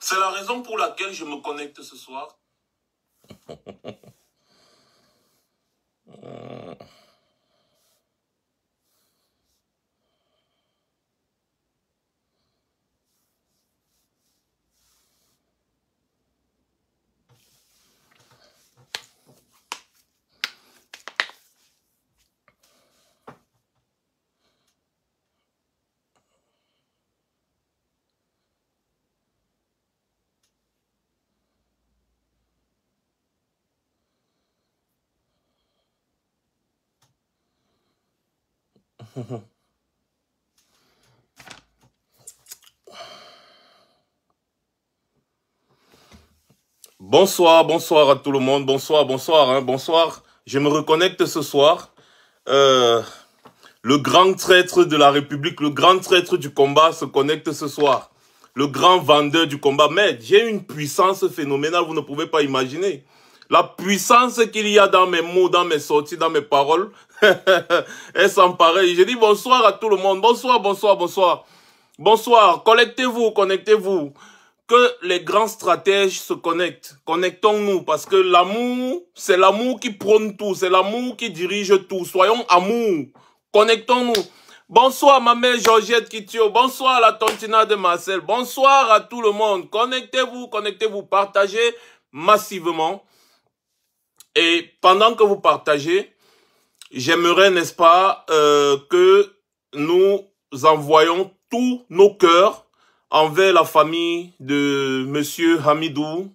C'est la raison pour laquelle je me connecte ce soir. Bonsoir, bonsoir à tout le monde. Bonsoir, bonsoir, hein, bonsoir. Je me reconnecte ce soir. Le grand traître de la République, le grand traître du combat se connecte ce soir. Le grand vendeur du combat. Mais j'ai une puissance phénoménale, vous ne pouvez pas imaginer. La puissance qu'il y a dans mes mots, dans mes sorties, dans mes paroles, est sans pareil. Je dis bonsoir à tout le monde. Bonsoir, bonsoir, bonsoir. Bonsoir, connectez-vous, connectez-vous. Que les grands stratèges se connectent. Connectons-nous parce que l'amour, c'est l'amour qui prône tout. C'est l'amour qui dirige tout. Soyons amour. Connectons-nous. Bonsoir ma mère Georgette Kitio. Bonsoir la tontina de Marcel. Bonsoir à tout le monde. Connectez-vous, connectez-vous. Partagez massivement. Et pendant que vous partagez, j'aimerais, n'est-ce pas, que nous envoyons tous nos cœurs envers la famille de Monsieur Hamidou,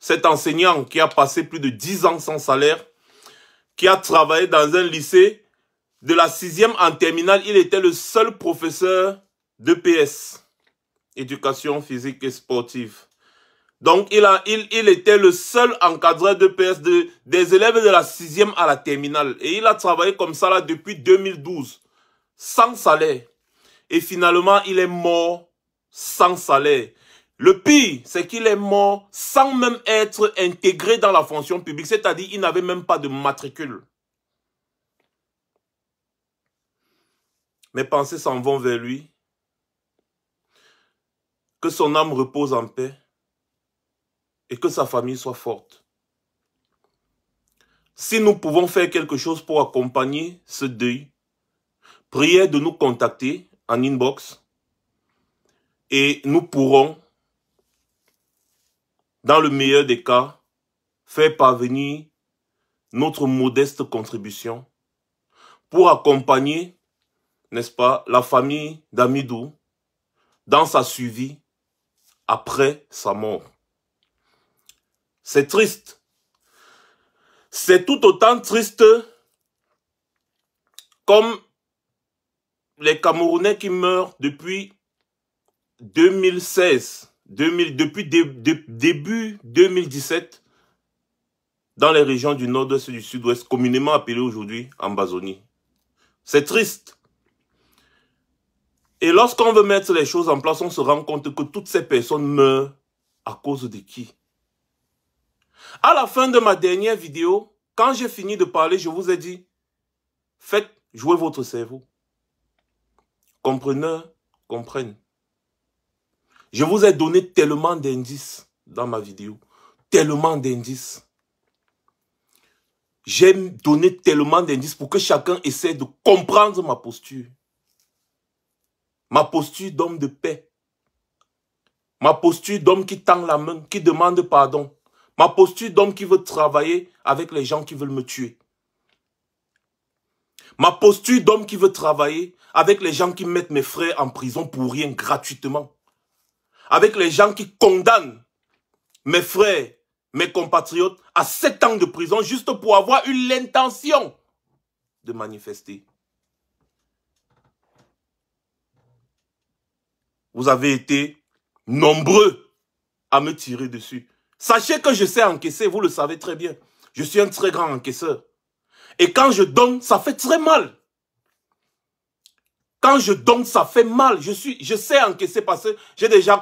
cet enseignant qui a passé plus de 10 ans sans salaire, qui a travaillé dans un lycée de la 6e en terminale. Il était le seul professeur d'EPS, éducation physique et sportive. Donc, il était le seul encadreur d'EPS des élèves de la 6e à la terminale. Et il a travaillé comme ça là depuis 2012, sans salaire. Et finalement, il est mort sans salaire. Le pire, c'est qu'il est mort sans même être intégré dans la fonction publique. C'est-à-dire, il n'avait même pas de matricule. Mes pensées s'en vont vers lui. Que son âme repose en paix. Et que sa famille soit forte. Si nous pouvons faire quelque chose pour accompagner ce deuil, priez de nous contacter en inbox. Et nous pourrons, dans le meilleur des cas, faire parvenir notre modeste contribution pour accompagner, n'est-ce pas, la famille d'Hamidou dans sa suivi après sa mort. C'est triste. C'est tout autant triste comme les Camerounais qui meurent depuis 2016, depuis début 2017, dans les régions du nord-ouest et du sud-ouest, communément appelées aujourd'hui Ambazonie. C'est triste. Et lorsqu'on veut mettre les choses en place, on se rend compte que toutes ces personnes meurent à cause de qui? À la fin de ma dernière vidéo, quand j'ai fini de parler, je vous ai dit, faites jouer votre cerveau. Compreneurs comprennent. Je vous ai donné tellement d'indices dans ma vidéo. Tellement d'indices. J'ai donné tellement d'indices pour que chacun essaie de comprendre ma posture. Ma posture d'homme de paix. Ma posture d'homme qui tend la main, qui demande pardon. Ma posture d'homme qui veut travailler avec les gens qui veulent me tuer. Ma posture d'homme qui veut travailler avec les gens qui mettent mes frères en prison pour rien, gratuitement. Avec les gens qui condamnent mes frères, mes compatriotes à 7 ans de prison juste pour avoir eu l'intention de manifester. Vous avez été nombreux à me tirer dessus. Sachez que je sais encaisser, vous le savez très bien. Je suis un très grand encaisseur. Et quand je donne, ça fait très mal. Quand je donne, ça fait mal. Je sais encaisser parce que j'ai déjà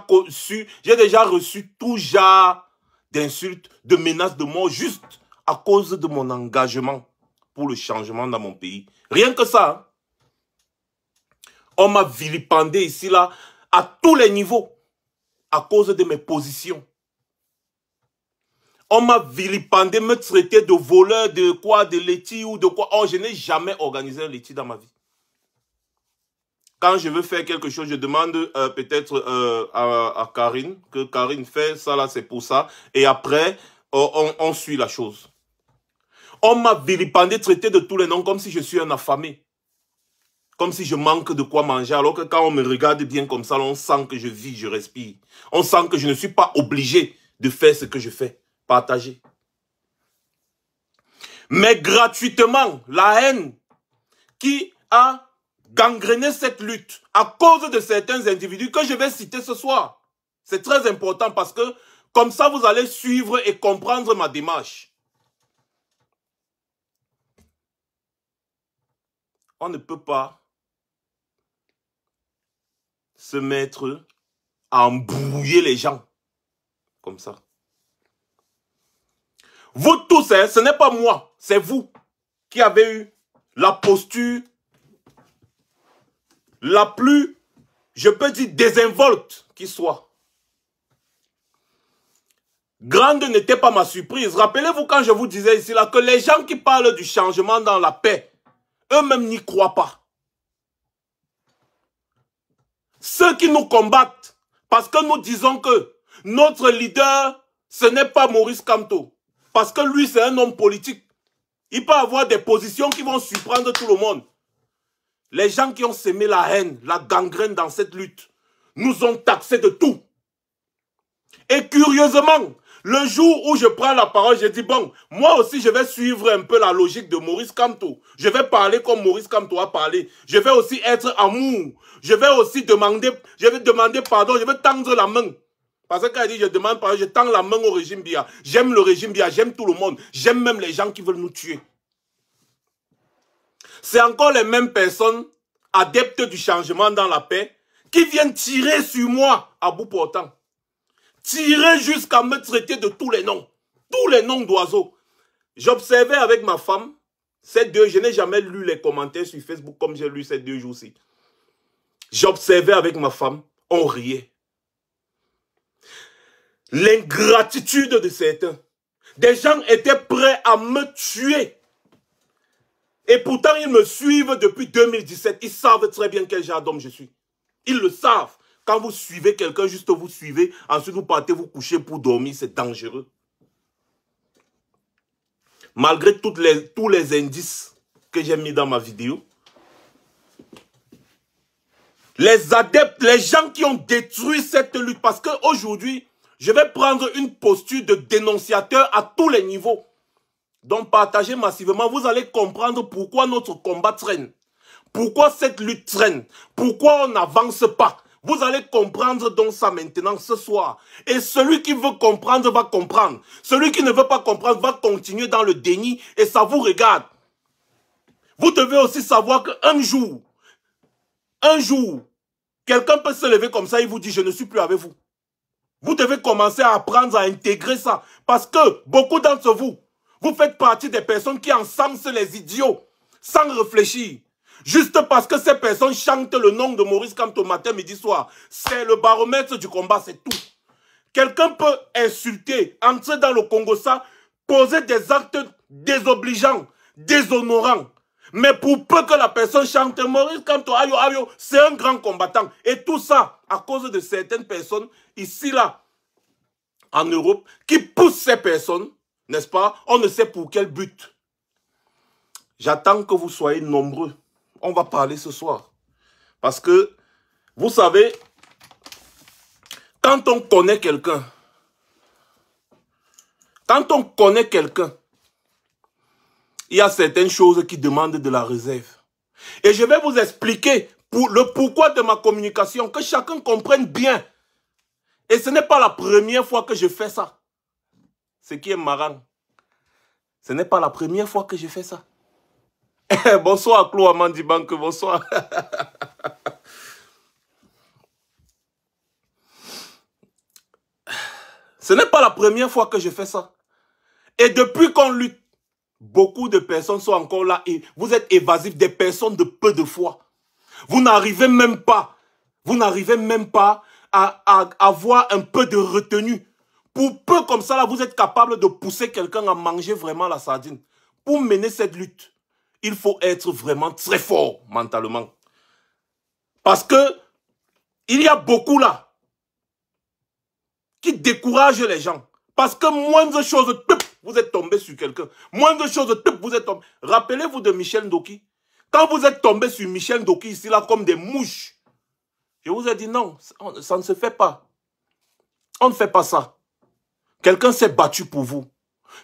reçu tout genre d'insultes, de menaces de mort juste à cause de mon engagement pour le changement dans mon pays. Rien que ça. Hein. On m'a vilipendé ici, là, à tous les niveaux. à cause de mes positions. On m'a vilipendé, me traiter de voleur, de quoi, de laitier ou de quoi. Oh, je n'ai jamais organisé un laitier dans ma vie. Quand je veux faire quelque chose, je demande peut-être à Karine, que Karine fait ça, là, c'est pour ça. Et après, on suit la chose. On m'a vilipendé, traité de tous les noms, comme si je suis un affamé. Comme si je manque de quoi manger, alors que quand on me regarde bien comme ça, on sent que je vis, je respire. On sent que je ne suis pas obligé de faire ce que je fais. Partager. Mais gratuitement, la haine qui a gangréné cette lutte à cause de certains individus que je vais citer ce soir. C'est très important parce que comme ça, vous allez suivre et comprendre ma démarche. On ne peut pas se mettre à embrouiller les gens comme ça. Vous tous, hein, ce n'est pas moi, c'est vous qui avez eu la posture la plus, je peux dire, désinvolte qui soit. Grande n'était pas ma surprise. Rappelez-vous quand je vous disais ici là que les gens qui parlent du changement dans la paix, eux-mêmes n'y croient pas. Ceux qui nous combattent, parce que nous disons que notre leader, ce n'est pas Maurice Kamto. Parce que lui, c'est un homme politique. Il peut avoir des positions qui vont surprendre tout le monde. Les gens qui ont semé la haine, la gangrène dans cette lutte, nous ont taxés de tout. Et curieusement, le jour où je prends la parole, je dis, bon, moi aussi, je vais suivre un peu la logique de Maurice Kamto. Je vais parler comme Maurice Kamto a parlé. Je vais aussi être amour. Je vais aussi demander pardon, je vais tendre la main. Parce que quand il dit je demande pardon, je tends la main au régime Biya. J'aime le régime Biya, j'aime tout le monde. J'aime même les gens qui veulent nous tuer. C'est encore les mêmes personnes, adeptes du changement dans la paix, qui viennent tirer sur moi à bout portant. Tirer jusqu'à me traiter de tous les noms d'oiseaux. J'observais avec ma femme, je n'ai jamais lu les commentaires sur Facebook comme j'ai lu ces 2 jours-ci. J'observais avec ma femme, on riait. L'ingratitude de certains. Des gens étaient prêts à me tuer. Et pourtant, ils me suivent depuis 2017. Ils savent très bien quel genre d'homme je suis. Ils le savent. Quand vous suivez quelqu'un, juste vous suivez, ensuite vous partez vous coucher pour dormir, c'est dangereux. Malgré tous les indices que j'ai mis dans ma vidéo, les adeptes, les gens qui ont détruit cette lutte, parce qu'aujourd'hui, je vais prendre une posture de dénonciateur à tous les niveaux. Donc partagez massivement, vous allez comprendre pourquoi notre combat traîne. Pourquoi cette lutte traîne. Pourquoi on n'avance pas. Vous allez comprendre donc ça maintenant, ce soir. Et celui qui veut comprendre va comprendre. Celui qui ne veut pas comprendre va continuer dans le déni et ça vous regarde. Vous devez aussi savoir qu'un jour, quelqu'un peut se lever comme ça et vous dit je ne suis plus avec vous. Vous devez commencer à apprendre à intégrer ça. Parce que beaucoup d'entre vous, vous faites partie des personnes qui encensent les idiots sans réfléchir. Juste parce que ces personnes chantent le nom de Maurice Kamto matin, midi, soir. C'est le baromètre du combat, c'est tout. Quelqu'un peut insulter, entrer dans le Congo, ça, poser des actes désobligeants, déshonorants. Mais pour peu que la personne chante Maurice Kamto, ayo, ayo, c'est un grand combattant. Et tout ça, à cause de certaines personnes, ici, là, en Europe, qui poussent ces personnes, n'est-ce pas? On ne sait pour quel but. J'attends que vous soyez nombreux. On va parler ce soir. Parce que, vous savez, quand on connaît quelqu'un, il y a certaines choses qui demandent de la réserve. Et je vais vous expliquer le pourquoi de ma communication, que chacun comprenne bien. Et ce n'est pas la première fois que je fais ça. Ce qui est marrant. Ce n'est pas la première fois que je fais ça. Bonsoir, Claude Amandi Banque, bonsoir. Ce n'est pas la première fois que je fais ça. Et depuis qu'on lutte, beaucoup de personnes sont encore là et vous êtes évasifs, des personnes de peu de foi. Vous n'arrivez même pas à avoir un peu de retenue. Pour peu comme ça, là, vous êtes capable de pousser quelqu'un à manger vraiment la sardine. Pour mener cette lutte, il faut être vraiment très fort mentalement. Parce que il y a beaucoup là qui découragent les gens. Parce que moindre chose, vous êtes tombé sur quelqu'un. Moindre chose, vous êtes tombé. Rappelez-vous de Michel Ndoki. Quand vous êtes tombé sur Michel Ndoki ici, là, comme des mouches, je vous ai dit non, ça ne se fait pas. On ne fait pas ça. Quelqu'un s'est battu pour vous.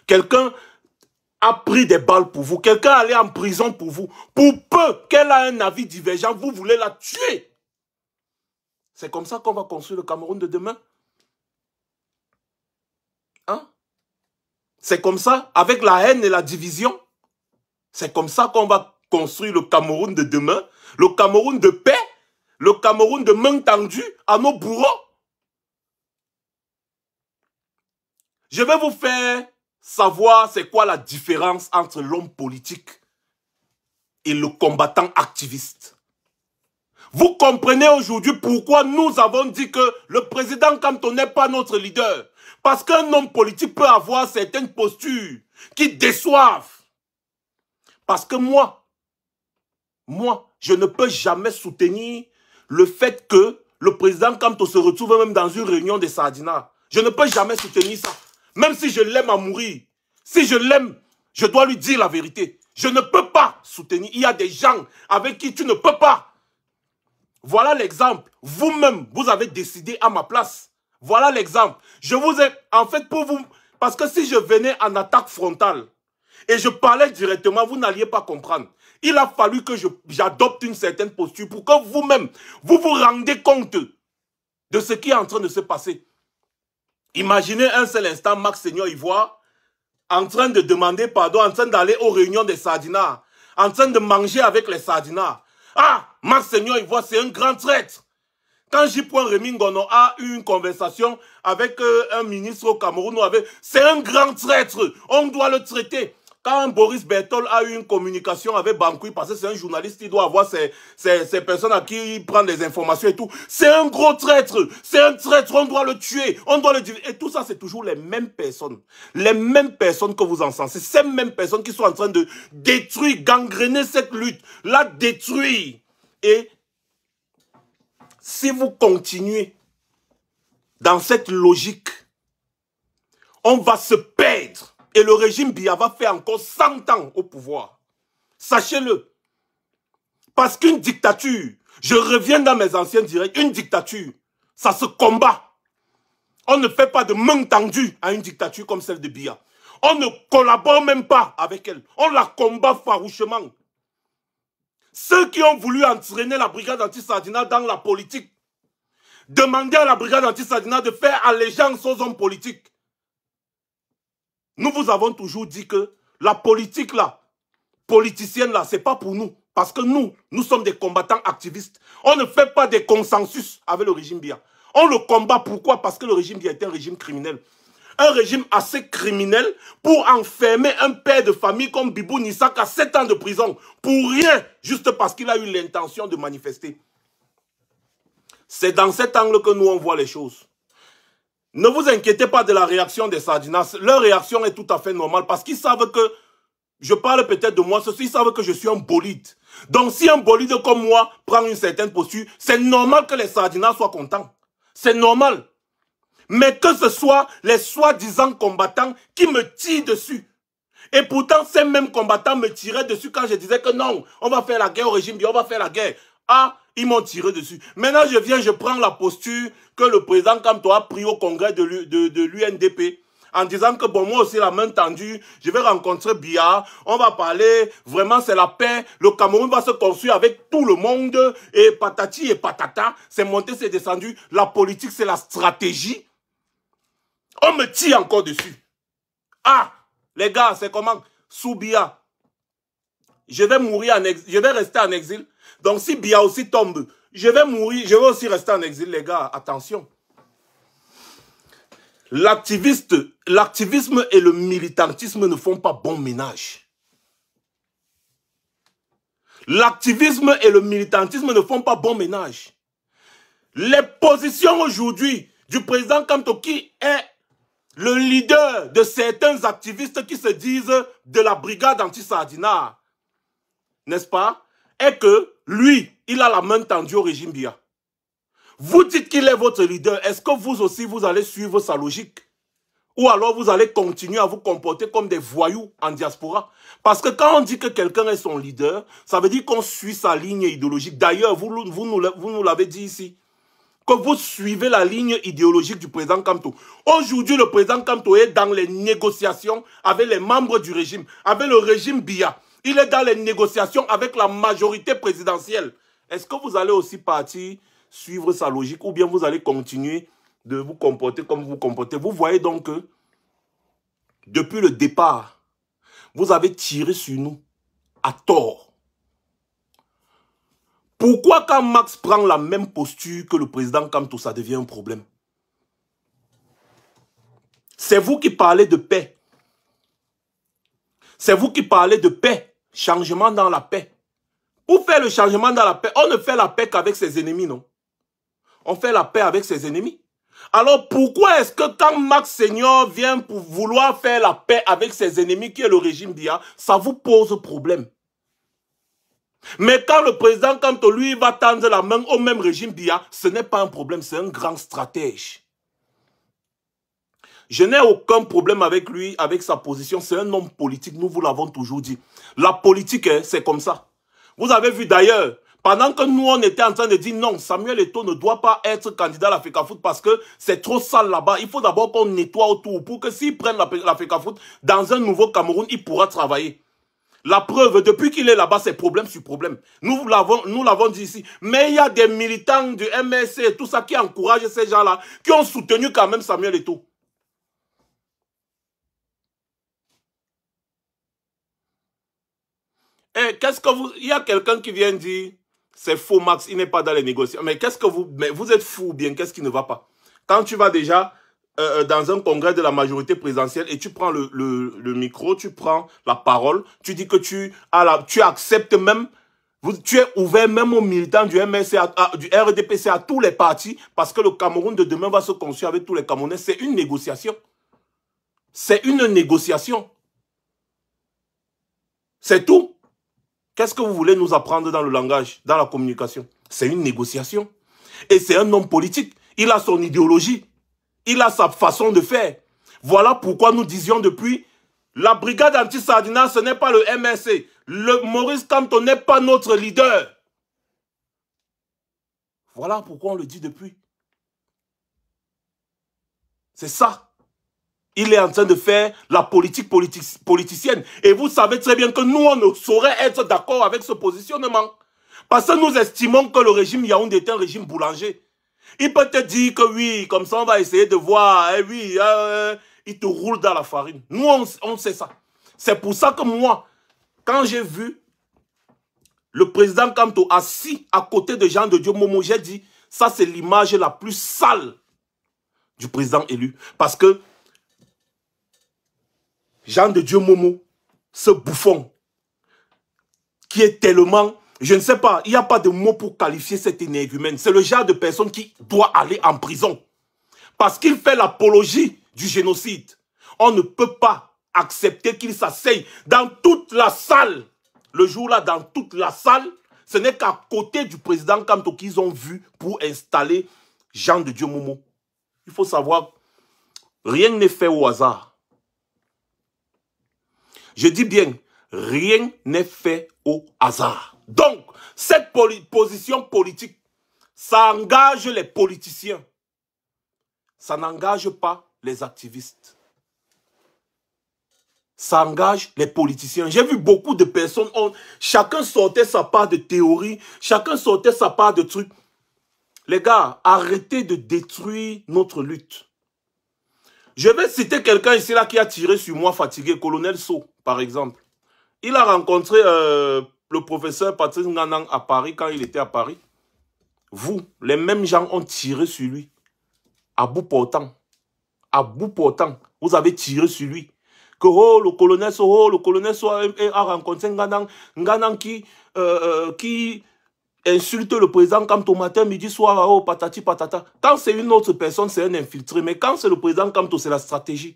Quelqu'un a pris des balles pour vous. Quelqu'un est allé en prison pour vous. Pour peu qu'elle a un avis divergent, vous voulez la tuer. C'est comme ça qu'on va construire le Cameroun de demain. Hein? C'est comme ça, avec la haine et la division. C'est comme ça qu'on va construire le Cameroun de demain. Le Cameroun de paix. Le Cameroun de main tendue à nos bourreaux. Je vais vous faire savoir c'est quoi la différence entre l'homme politique et le combattant activiste. Vous comprenez aujourd'hui pourquoi nous avons dit que le président Kamto n'est pas notre leader. Parce qu'un homme politique peut avoir certaines postures qui déçoivent. Parce que moi, je ne peux jamais soutenir le fait que le président Kamto se retrouve même dans une réunion des Sardinats. Je ne peux jamais soutenir ça. Même si je l'aime à mourir, si je l'aime, je dois lui dire la vérité. Je ne peux pas soutenir. Il y a des gens avec qui tu ne peux pas. Voilà l'exemple. Vous-même, vous avez décidé à ma place. Voilà l'exemple. Je vous ai, en fait, pour vous, parce que si je venais en attaque frontale et je parlais directement, vous n'alliez pas comprendre. Il a fallu que j'adopte une certaine posture pour que vous-même, vous vous rendez compte de ce qui est en train de se passer. Imaginez un seul instant Max Seigneur Ivoire en train de demander pardon, en train d'aller aux réunions des Sardinats, en train de manger avec les Sardinats. Ah, Max Seigneur Ivoire, c'est un grand traître. Quand J. Rémy Ngono a eu une conversation avec un ministre au Cameroun, c'est un grand traître, on doit le traiter. Quand Boris Bertol a eu une communication avec Bankoui, parce que c'est un journaliste, il doit avoir ces personnes à qui il prend des informations et tout. C'est un gros traître, c'est un traître, on doit le tuer, on doit le dire. Et tout ça, c'est toujours les mêmes personnes. Les mêmes personnes que vous encensez. Ces mêmes personnes qui sont en train de détruire, gangréner cette lutte, la détruire. Et si vous continuez dans cette logique, on va se perdre. Et le régime Biya va faire encore 100 ans au pouvoir. Sachez-le. Parce qu'une dictature, je reviens dans mes anciens directs, une dictature, ça se combat. On ne fait pas de main tendue à une dictature comme celle de Biya. On ne collabore même pas avec elle. On la combat farouchement. Ceux qui ont voulu entraîner la brigade anti-Sardina dans la politique, demander à la brigade anti-Sardina de faire allégeance aux hommes politiques. Nous vous avons toujours dit que la politique là, politicienne là, c'est pas pour nous. Parce que nous sommes des combattants activistes. On ne fait pas des consensus avec le régime Biya. On le combat, pourquoi? Parce que le régime Biya est un régime criminel. Un régime assez criminel pour enfermer un père de famille comme Bibou Nissak à 7 ans de prison. Pour rien, juste parce qu'il a eu l'intention de manifester. C'est dans cet angle que nous on voit les choses. Ne vous inquiétez pas de la réaction des Sardinas. Leur réaction est tout à fait normale parce qu'ils savent que, je parle peut-être de moi, ils savent que je suis un bolide. Donc si un bolide comme moi prend une certaine posture, c'est normal que les Sardinas soient contents. C'est normal. Mais que ce soit les soi-disant combattants qui me tirent dessus. Et pourtant, ces mêmes combattants me tiraient dessus quand je disais que non, on va faire la guerre au régime, on va faire la guerre. Ah, ils m'ont tiré dessus. Maintenant, je prends la posture que le président Kamto a pris au congrès de l'UNDP en disant que bon, moi aussi, la main tendue, je vais rencontrer Biya, on va parler, vraiment c'est la paix, le Cameroun va se construire avec tout le monde, et patati et patata, c'est monté, c'est descendu, la politique, c'est la stratégie. On me tire encore dessus. Ah, les gars, c'est comment? Sous Biya, je vais mourir en exil, je vais rester en exil. Donc si Biya aussi tombe, je vais mourir, je vais aussi rester en exil, les gars. Attention. L'activisme et le militantisme ne font pas bon ménage. L'activisme et le militantisme ne font pas bon ménage. Les positions aujourd'hui du président Kamto, qui est le leader de certains activistes qui se disent de la brigade anti-Sardina, n'est-ce pas, est que lui, il a la main tendue au régime Biya. Vous dites qu'il est votre leader, est-ce que vous aussi, vous allez suivre sa logique? Ou alors vous allez continuer à vous comporter comme des voyous en diaspora? Parce que quand on dit que quelqu'un est son leader, ça veut dire qu'on suit sa ligne idéologique. D'ailleurs, vous nous l'avez dit ici, que vous suivez la ligne idéologique du président Kamto. Aujourd'hui, le président Kamto est dans les négociations avec les membres du régime, avec le régime Biya. Il est dans les négociations avec la majorité présidentielle. Est-ce que vous allez aussi partir suivre sa logique ou bien vous allez continuer de vous comporter comme vous vous comportez? Vous voyez donc que depuis le départ, vous avez tiré sur nous à tort. Pourquoi quand Max prend la même posture que le président Kamto, ça devient un problème? C'est vous qui parlez de paix. C'est vous qui parlez de paix, changement dans la paix. Pour faire le changement dans la paix, on ne fait la paix qu'avec ses ennemis, non? On fait la paix avec ses ennemis. Alors pourquoi est-ce que quand Max Senior vient pour vouloir faire la paix avec ses ennemis, qui est le régime Biya, ça vous pose problème? Mais quand le président Kamto, lui, va tendre la main au même régime Biya, ce n'est pas un problème, c'est un grand stratège. Je n'ai aucun problème avec lui, avec sa position. C'est un homme politique, nous vous l'avons toujours dit. La politique, c'est comme ça. Vous avez vu d'ailleurs, pendant que nous, on était en train de dire non, Samuel Eto'o ne doit pas être candidat à la FECAFOOT parce que c'est trop sale là-bas. Il faut d'abord qu'on nettoie autour pour que s'il prenne la FECAFOOT dans un nouveau Cameroun, il pourra travailler. La preuve, depuis qu'il est là-bas, c'est problème sur problème. Nous l'avons dit ici. Mais il y a des militants du MSC et tout ça qui encouragent ces gens-là, qui ont soutenu quand même Samuel Eto'o. Et qu'est-ce que vous... Il y a quelqu'un qui vient dire, c'est faux Max, il n'est pas dans les négociations. Mais qu'est-ce que vous... Mais vous êtes fou ou bien, qu'est-ce qui ne va pas? Quand tu vas déjà dans un congrès de la majorité présidentielle et tu prends le micro, tu prends la parole, tu dis que tu acceptes même, tu es ouvert même aux militants du MSC, du RDPC, à tous les partis, parce que le Cameroun de demain va se construire avec tous les Camerounais. C'est une négociation. C'est une négociation. C'est tout. Qu'est-ce que vous voulez nous apprendre dans le langage, dans la communication? C'est une négociation. Et c'est un homme politique. Il a son idéologie. Il a sa façon de faire. Voilà pourquoi nous disions depuis, la brigade anti-Sardina, ce n'est pas le MSC. Le Maurice Kamto n'est pas notre leader. Voilà pourquoi on le dit depuis. C'est ça. Il est en train de faire la politique politicienne. Et vous savez très bien que nous, on ne saurait être d'accord avec ce positionnement. Parce que nous estimons que le régime Yaoundé est un régime boulanger. Il peut te dire que oui, comme ça on va essayer de voir, oui, il te roule dans la farine. Nous, on sait ça. C'est pour ça que moi, quand j'ai vu le président Kamto assis à côté de Jean de Dieu Momo, j'ai dit, ça c'est l'image la plus sale du président élu. Parce que Jean de Dieu Momo, ce bouffon, qui est tellement... Je ne sais pas, il n'y a pas de mot pour qualifier cet énergumène. C'est le genre de personne qui doit aller en prison. Parce qu'il fait l'apologie du génocide. On ne peut pas accepter qu'il s'asseye dans toute la salle. Le jour-là, dans toute la salle, ce n'est qu'à côté du président Kamto qu'ils ont vu pour installer Jean de Dieu Momo. Il faut savoir, rien n'est fait au hasard. Je dis bien, rien n'est fait au hasard. Donc, cette position politique, ça engage les politiciens. Ça n'engage pas les activistes. Ça engage les politiciens. J'ai vu beaucoup de personnes, chacun sortait sa part de théorie, chacun sortait sa part de trucs. Les gars, arrêtez de détruire notre lutte. Je vais citer quelqu'un ici là qui a tiré sur moi fatigué, Colonel So, par exemple. Il a rencontré le professeur Patrice Nganang à Paris quand il était à Paris. Vous, les mêmes gens ont tiré sur lui. À bout portant. À bout portant. Vous avez tiré sur lui. Que le colonel So a rencontré Nganang. Nganang qui insulte le président Kamto matin, midi, soir, oh, patati patata. Quand c'est une autre personne, c'est un infiltré. Mais quand c'est le président Kamto, c'est la stratégie.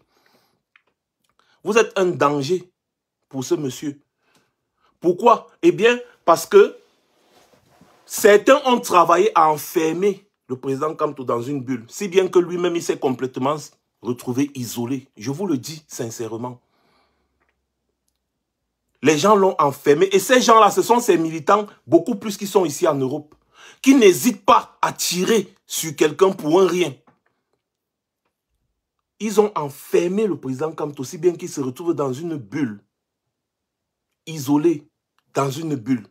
Vous êtes un danger pour ce monsieur. Pourquoi? Eh bien, parce que certains ont travaillé à enfermer le président Kamto dans une bulle. Si bien que lui-même, il s'est complètement retrouvé isolé. Je vous le dis sincèrement. Les gens l'ont enfermé. Et ces gens-là, ce sont ces militants, beaucoup plus qui sont ici en Europe, qui n'hésitent pas à tirer sur quelqu'un pour un rien. Ils ont enfermé le président Kamto, si bien qu'il se retrouve dans une bulle. Isolé dans une bulle.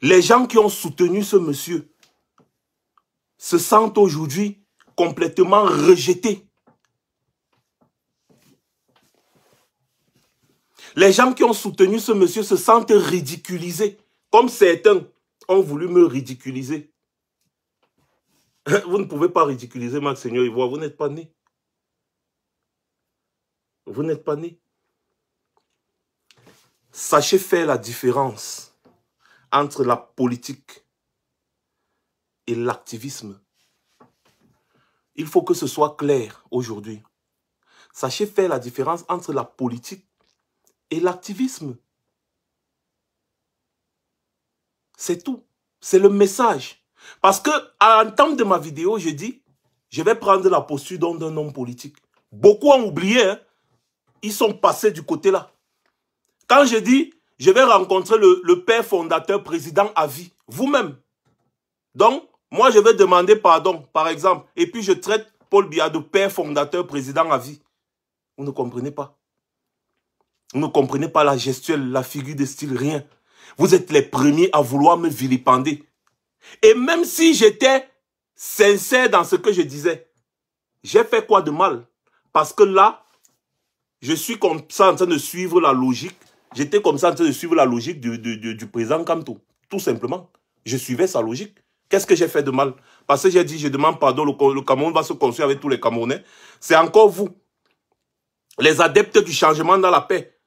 Les gens qui ont soutenu ce monsieur se sentent aujourd'hui complètement rejetés. Les gens qui ont soutenu ce monsieur se sentent ridiculisés, comme certains ont voulu me ridiculiser. Vous ne pouvez pas ridiculiser Monseigneur Ivoire, vous n'êtes pas né. Vous n'êtes pas né. Sachez faire la différence entre la politique et l'activisme. Il faut que ce soit clair aujourd'hui. Sachez faire la différence entre la politique et l'activisme. C'est tout. C'est le message. Parce que à l'entame de ma vidéo, je dis, je vais prendre la posture d'un homme politique. Beaucoup ont oublié, hein? Ils sont passés du côté là. Quand je dis, je vais rencontrer le père fondateur, président à vie, vous-même. Donc, moi, je vais demander pardon, par exemple, et puis je traite Paul Biya de père fondateur, président à vie. Vous ne comprenez pas. Vous ne comprenez pas la gestuelle, la figure de style, rien. Vous êtes les premiers à vouloir me vilipender. Et même si j'étais sincère dans ce que je disais, j'ai fait quoi de mal? Parce que là, je suis comme ça en train de suivre la logique. J'étais comme ça en train de suivre la logique du président Kamto. Tout simplement. Je suivais sa logique. Qu'est-ce que j'ai fait de mal? Parce que j'ai dit, je demande pardon, le Cameroun va se construire avec tous les Camerounais. C'est encore vous, les adeptes du changement dans la paix,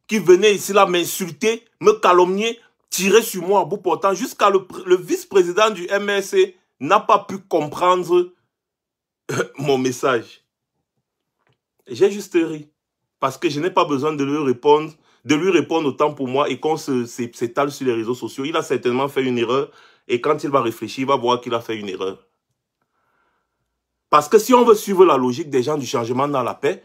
qui venez ici là m'insulter, me calomnier, tirer sur moi à bout portant, jusqu'à le vice-président du MRC n'a pas pu comprendre mon message. J'ai juste ri, parce que je n'ai pas besoin de lui répondre autant pour moi et qu'on s'étale sur les réseaux sociaux. Il a certainement fait une erreur, et quand il va réfléchir, il va voir qu'il a fait une erreur. Parce que si on veut suivre la logique des gens du changement dans la paix,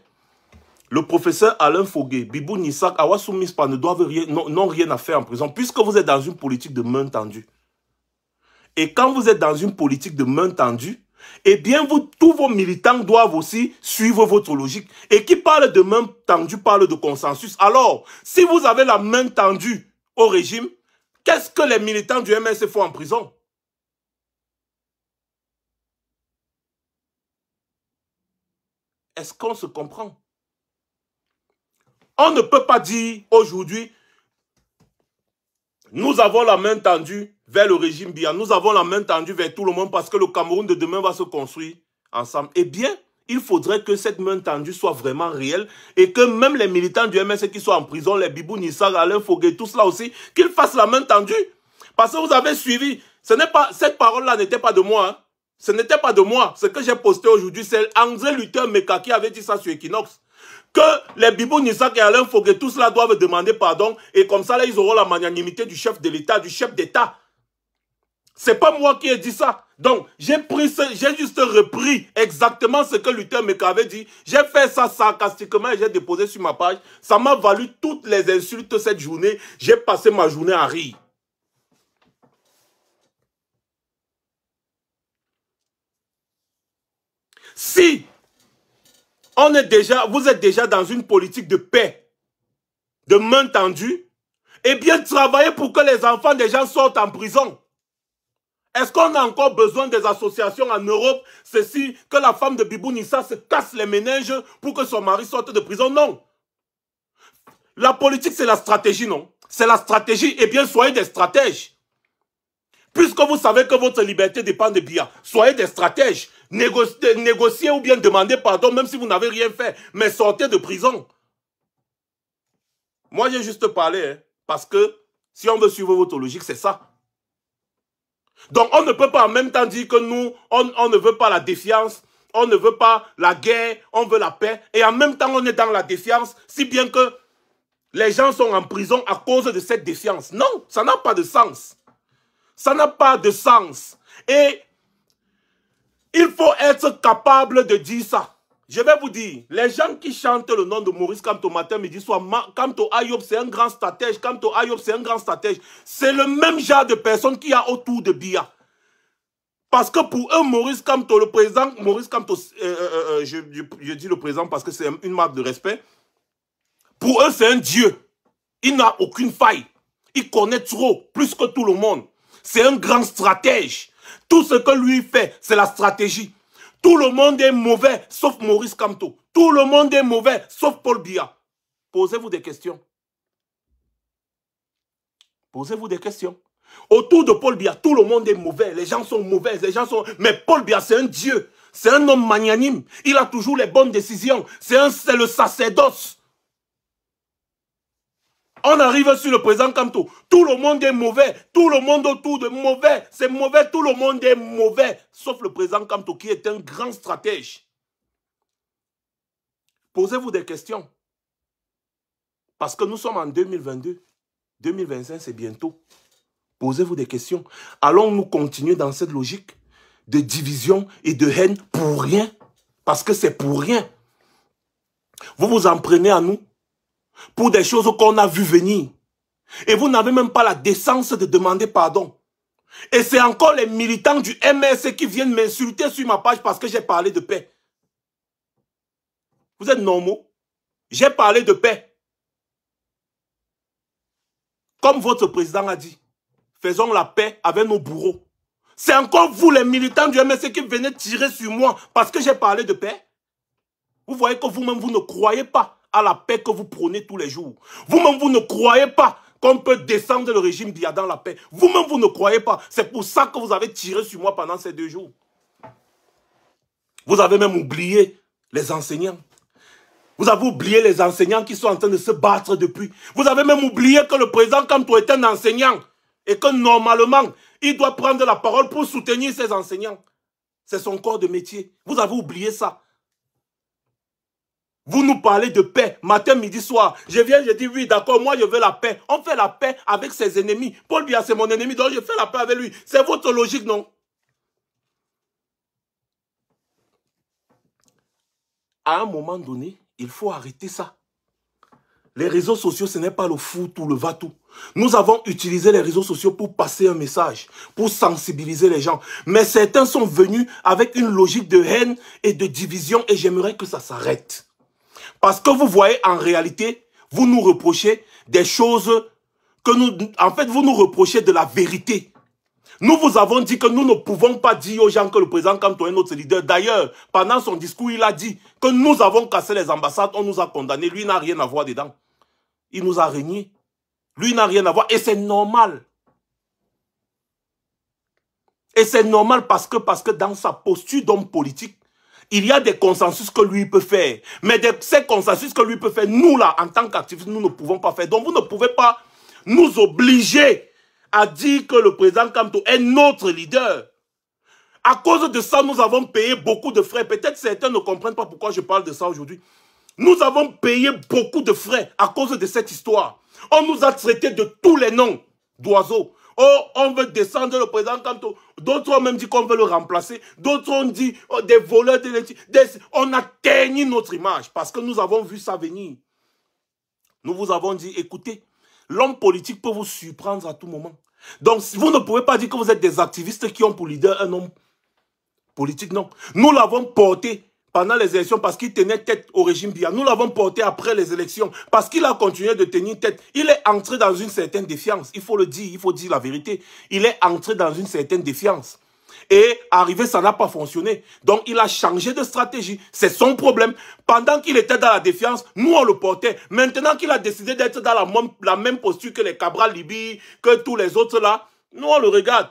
le professeur Alain Fogué, Bibou Nissak, Awassou Mispa n'ont rien à faire en prison, puisque vous êtes dans une politique de main tendue. Et quand vous êtes dans une politique de main tendue, eh bien, tous vos militants doivent aussi suivre votre logique. Et qui parle de main tendue parle de consensus. Alors, si vous avez la main tendue au régime, qu'est-ce que les militants du MSC font en prison? Est-ce qu'on se comprend? On ne peut pas dire aujourd'hui, nous avons la main tendue vers le régime Biya, nous avons la main tendue vers tout le monde parce que le Cameroun de demain va se construire ensemble. Eh bien, il faudrait que cette main tendue soit vraiment réelle et que même les militants du MSC qui sont en prison, les Bibou Nissak, Alain Fogué, tout cela aussi, qu'ils fassent la main tendue. Parce que vous avez suivi, cette parole-là n'était pas de moi. Hein. Ce n'était pas de moi. Ce que j'ai posté aujourd'hui, c'est André Luther Meka qui avait dit ça sur Equinox. Que les Bibou Nissak et Alain Fogué, tous là doivent demander pardon. Et comme ça, là, ils auront la magnanimité du chef de l'État, du chef d'État. C'est pas moi qui ai dit ça. Donc, j'ai juste repris exactement ce que Luther Meka avait dit. J'ai fait ça sarcastiquement et j'ai déposé sur ma page. Ça m'a valu toutes les insultes cette journée. J'ai passé ma journée à rire. Si vous êtes déjà dans une politique de paix, de main tendue, eh bien travaillez pour que les enfants des gens sortent en prison. Est-ce qu'on a encore besoin des associations en Europe, ceci, que la femme de Bibou Nissak se casse les méninges pour que son mari sorte de prison? Non. La politique, c'est la stratégie, non? C'est la stratégie. Eh bien, soyez des stratèges. Puisque vous savez que votre liberté dépend de Biya, soyez des stratèges. Négociez ou bien demandez pardon, même si vous n'avez rien fait. Mais sortez de prison. Moi, j'ai juste parlé, hein, parce que Si on veut suivre votre logique, c'est ça. Donc, on ne peut pas en même temps dire que nous, on ne veut pas la défiance, on ne veut pas la guerre, on veut la paix. Et en même temps, on est dans la défiance, si bien que les gens sont en prison à cause de cette défiance. Non, ça n'a pas de sens. Ça n'a pas de sens. Et il faut être capable de dire ça. Je vais vous dire, les gens qui chantent le nom de Maurice Kamto matin, midi, soir, Kamto Ayoub, c'est un grand stratège, Kamto Ayoub, c'est un grand stratège. C'est le même genre de personnes qu'il y a autour de Biya. Parce que pour eux, Maurice Kamto, le président, Maurice Kamto, je dis le président parce que c'est une marque de respect. Pour eux, c'est un dieu. Il n'a aucune faille. Il connaît trop, plus que tout le monde. C'est un grand stratège. Tout ce que lui fait, c'est la stratégie. Tout le monde est mauvais, sauf Maurice Kamto. Tout le monde est mauvais, sauf Paul Biya. Posez-vous des questions. Posez-vous des questions. Autour de Paul Biya, tout le monde est mauvais. Les gens sont mauvais, les gens sont... Mais Paul Biya, c'est un dieu. C'est un homme magnanime. Il a toujours les bonnes décisions. C'est le sacerdoce. On arrive sur le président Kamto. Tout le monde est mauvais. Tout le monde autour de mauvais. C'est mauvais. Tout le monde est mauvais. Sauf le président Kamto qui est un grand stratège. Posez-vous des questions. Parce que nous sommes en 2022. 2025, c'est bientôt. Posez-vous des questions. Allons-nous continuer dans cette logique de division et de haine pour rien? Parce que c'est pour rien. Vous vous en prenez à nous pour des choses qu'on a vues venir. Et vous n'avez même pas la décence de demander pardon. Et c'est encore les militants du MS qui viennent m'insulter sur ma page parce que j'ai parlé de paix. Vous êtes normaux? J'ai parlé de paix. Comme votre président a dit, faisons la paix avec nos bourreaux. C'est encore vous les militants du MS qui venez tirer sur moi parce que j'ai parlé de paix. Vous voyez que vous-même vous ne croyez pas à la paix que vous prônez tous les jours. Vous-même, vous ne croyez pas qu'on peut descendre le régime Biya dans la paix. Vous-même, vous ne croyez pas. C'est pour ça que vous avez tiré sur moi pendant ces 2 jours. Vous avez même oublié les enseignants. Vous avez oublié les enseignants qui sont en train de se battre depuis. Vous avez même oublié que le président Kamto est un enseignant et que normalement, il doit prendre la parole pour soutenir ses enseignants. C'est son corps de métier. Vous avez oublié ça. Vous nous parlez de paix, matin, midi, soir. Je viens, je dis oui, d'accord, moi je veux la paix. On fait la paix avec ses ennemis. Paul Biya, c'est mon ennemi, donc je fais la paix avec lui. C'est votre logique, non? À un moment donné, il faut arrêter ça. Les réseaux sociaux, ce n'est pas le foot ou le va-tout. Nous avons utilisé les réseaux sociaux pour passer un message, pour sensibiliser les gens. Mais certains sont venus avec une logique de haine et de division et j'aimerais que ça s'arrête. Parce que vous voyez, en réalité, vous nous reprochez des choses que nous... En fait, vous nous reprochez de la vérité. Nous vous avons dit que nous ne pouvons pas dire aux gens que le président Kamto est notre leader. D'ailleurs, pendant son discours, il a dit que nous avons cassé les ambassades, on nous a condamnés. Lui n'a rien à voir dedans. Il nous a régné. Lui n'a rien à voir. Et c'est normal. Et c'est normal parce que dans sa posture d'homme politique, il y a des consensus que lui peut faire. Mais ces consensus que lui peut faire, nous là, en tant qu'activistes, nous ne pouvons pas faire. Donc vous ne pouvez pas nous obliger à dire que le président Kamto est notre leader. À cause de ça, nous avons payé beaucoup de frais. Peut-être certains ne comprennent pas pourquoi je parle de ça aujourd'hui. Nous avons payé beaucoup de frais à cause de cette histoire. On nous a traités de tous les noms d'oiseaux. Oh, on veut descendre le président Kamto. D'autres ont même dit qu'on veut le remplacer. D'autres ont dit oh, des voleurs d'électricité. On a terni notre image parce que nous avons vu ça venir. Nous vous avons dit, écoutez, l'homme politique peut vous surprendre à tout moment. Donc, vous ne pouvez pas dire que vous êtes des activistes qui ont pour leader un homme politique, non. Nous l'avons porté pendant les élections parce qu'il tenait tête au régime Biya. Nous l'avons porté après les élections parce qu'il a continué de tenir tête. Il est entré dans une certaine défiance. Il faut le dire, il faut dire la vérité. Il est entré dans une certaine défiance. Et arrivé, ça n'a pas fonctionné. Donc, il a changé de stratégie. C'est son problème. Pendant qu'il était dans la défiance, nous, on le portait. Maintenant qu'il a décidé d'être dans la même posture que les Cabral Libye, que tous les autres là, nous, on le regarde.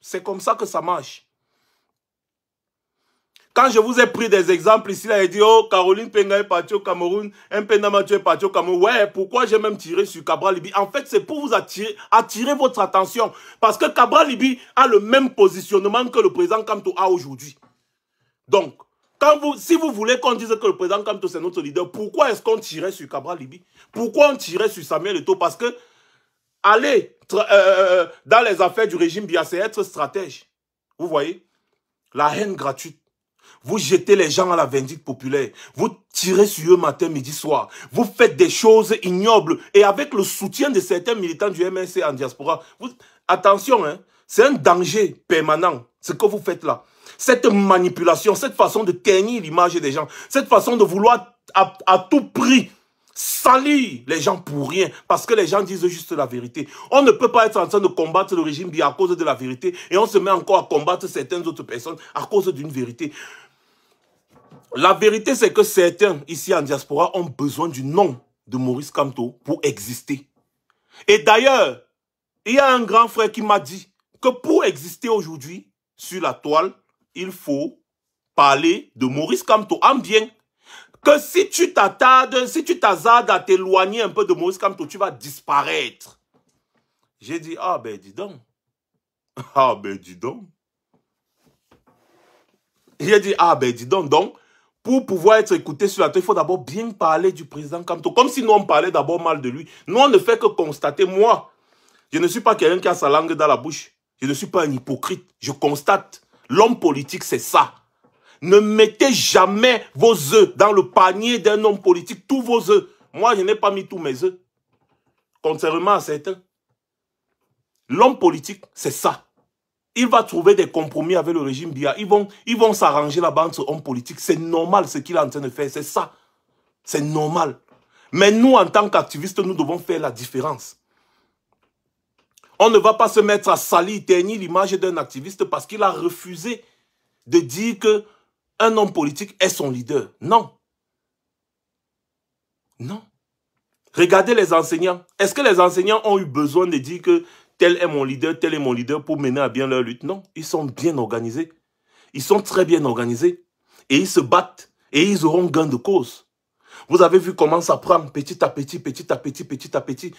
C'est comme ça que ça marche. Quand je vous ai pris des exemples ici, là, il dit, oh, Caroline Penga est partie au Cameroun, Mpenda Mathieu est parti au Cameroun. Ouais, pourquoi j'ai même tiré sur Cabral Libi? En fait, c'est pour vous attirer votre attention. Parce que Cabral Libi a le même positionnement que le président Kamto a aujourd'hui. Donc, si vous voulez qu'on dise que le président Kamto c'est notre leader, pourquoi est-ce qu'on tirait sur Cabral Libi? Pourquoi on tirait sur Samuel Eto'o? Parce que aller dans les affaires du régime Biya, c'est être stratège. Vous voyez? La haine gratuite. Vous jetez les gens à la vindicte populaire. Vous tirez sur eux matin, midi, soir. Vous faites des choses ignobles. Et avec le soutien de certains militants du MNC en diaspora. Attention, hein, c'est un danger permanent, ce que vous faites là. Cette manipulation, cette façon de ternir l'image des gens. Cette façon de vouloir à tout prix salir les gens pour rien. Parce que les gens disent juste la vérité. On ne peut pas être en train de combattre le régime Biya à cause de la vérité. Et on se met encore à combattre certaines autres personnes à cause d'une vérité. La vérité, c'est que certains, ici en diaspora, ont besoin du nom de Maurice Kamto pour exister. Et d'ailleurs, il y a un grand frère qui m'a dit que pour exister aujourd'hui sur la toile, il faut parler de Maurice Kamto en bien. Que si tu t'attardes, si tu t'hasardes à t'éloigner un peu de Maurice Kamto, tu vas disparaître. J'ai dit, ah ben dis donc. Ah ben dis donc. J'ai dit, ah ben dis donc. Donc, pour pouvoir être écouté sur la toile, il faut d'abord bien parler du président Kamto. Comme si nous, on parlait d'abord mal de lui. Nous, on ne fait que constater. Moi, je ne suis pas quelqu'un qui a sa langue dans la bouche. Je ne suis pas un hypocrite. Je constate. L'homme politique, c'est ça. Ne mettez jamais vos œufs dans le panier d'un homme politique. Tous vos œufs. Moi, je n'ai pas mis tous mes œufs. Contrairement à certains. L'homme politique, c'est ça. Il va trouver des compromis avec le régime Biya. Ils vont s'arranger là-bas entre hommes politiques. C'est normal ce qu'il est en train de faire. C'est ça. C'est normal. Mais nous, en tant qu'activistes, nous devons faire la différence. On ne va pas se mettre à salir, ternir l'image d'un activiste parce qu'il a refusé de dire qu'un homme politique est son leader. Non. Non. Regardez les enseignants. Est-ce que les enseignants ont eu besoin de dire que tel est mon leader pour mener à bien leur lutte? Non, ils sont bien organisés. Ils sont très bien organisés. Et ils se battent. Et ils auront gain de cause. Vous avez vu comment ça prend petit à petit, petit à petit, petit à petit.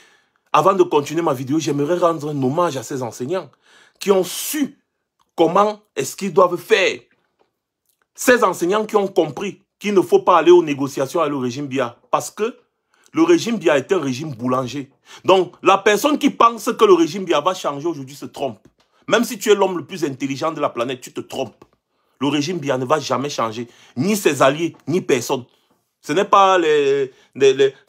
Avant de continuer ma vidéo, j'aimerais rendre un hommage à ces enseignants qui ont su comment est-ce qu'ils doivent faire. Ces enseignants qui ont compris qu'il ne faut pas aller aux négociations avec le régime Biya. Parce que le régime Biya est un régime boulanger. Donc, la personne qui pense que le régime Biya va changer aujourd'hui se trompe. Même si tu es l'homme le plus intelligent de la planète, tu te trompes. Le régime Biya ne va jamais changer. Ni ses alliés, ni personne. Ce n'est pas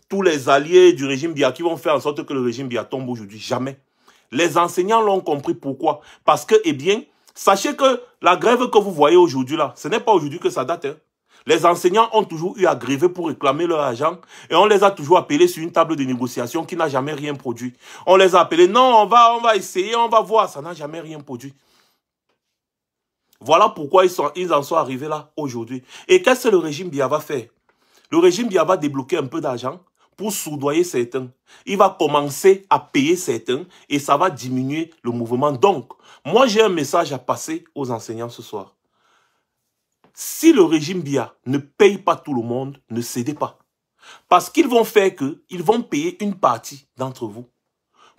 tous les alliés du régime Biya qui vont faire en sorte que le régime Biya tombe aujourd'hui. Jamais. Les enseignants l'ont compris. Pourquoi? Parce que, eh bien, sachez que la grève que vous voyez aujourd'hui là, ce n'est pas aujourd'hui que ça date. Hein. Les enseignants ont toujours eu à gréver pour réclamer leur argent et on les a toujours appelés sur une table de négociation qui n'a jamais rien produit. On les a appelés, non, on va essayer, on va voir, ça n'a jamais rien produit. Voilà pourquoi ils en sont arrivés là aujourd'hui. Et qu'est-ce que le régime Biya va faire? Le régime Biya va débloquer un peu d'argent pour soudoyer certains. Il va commencer à payer certains et ça va diminuer le mouvement. Donc, moi j'ai un message à passer aux enseignants ce soir. Si le régime Biya ne paye pas tout le monde, ne cédez pas. Parce qu'ils vont faire qu'ils vont payer une partie d'entre vous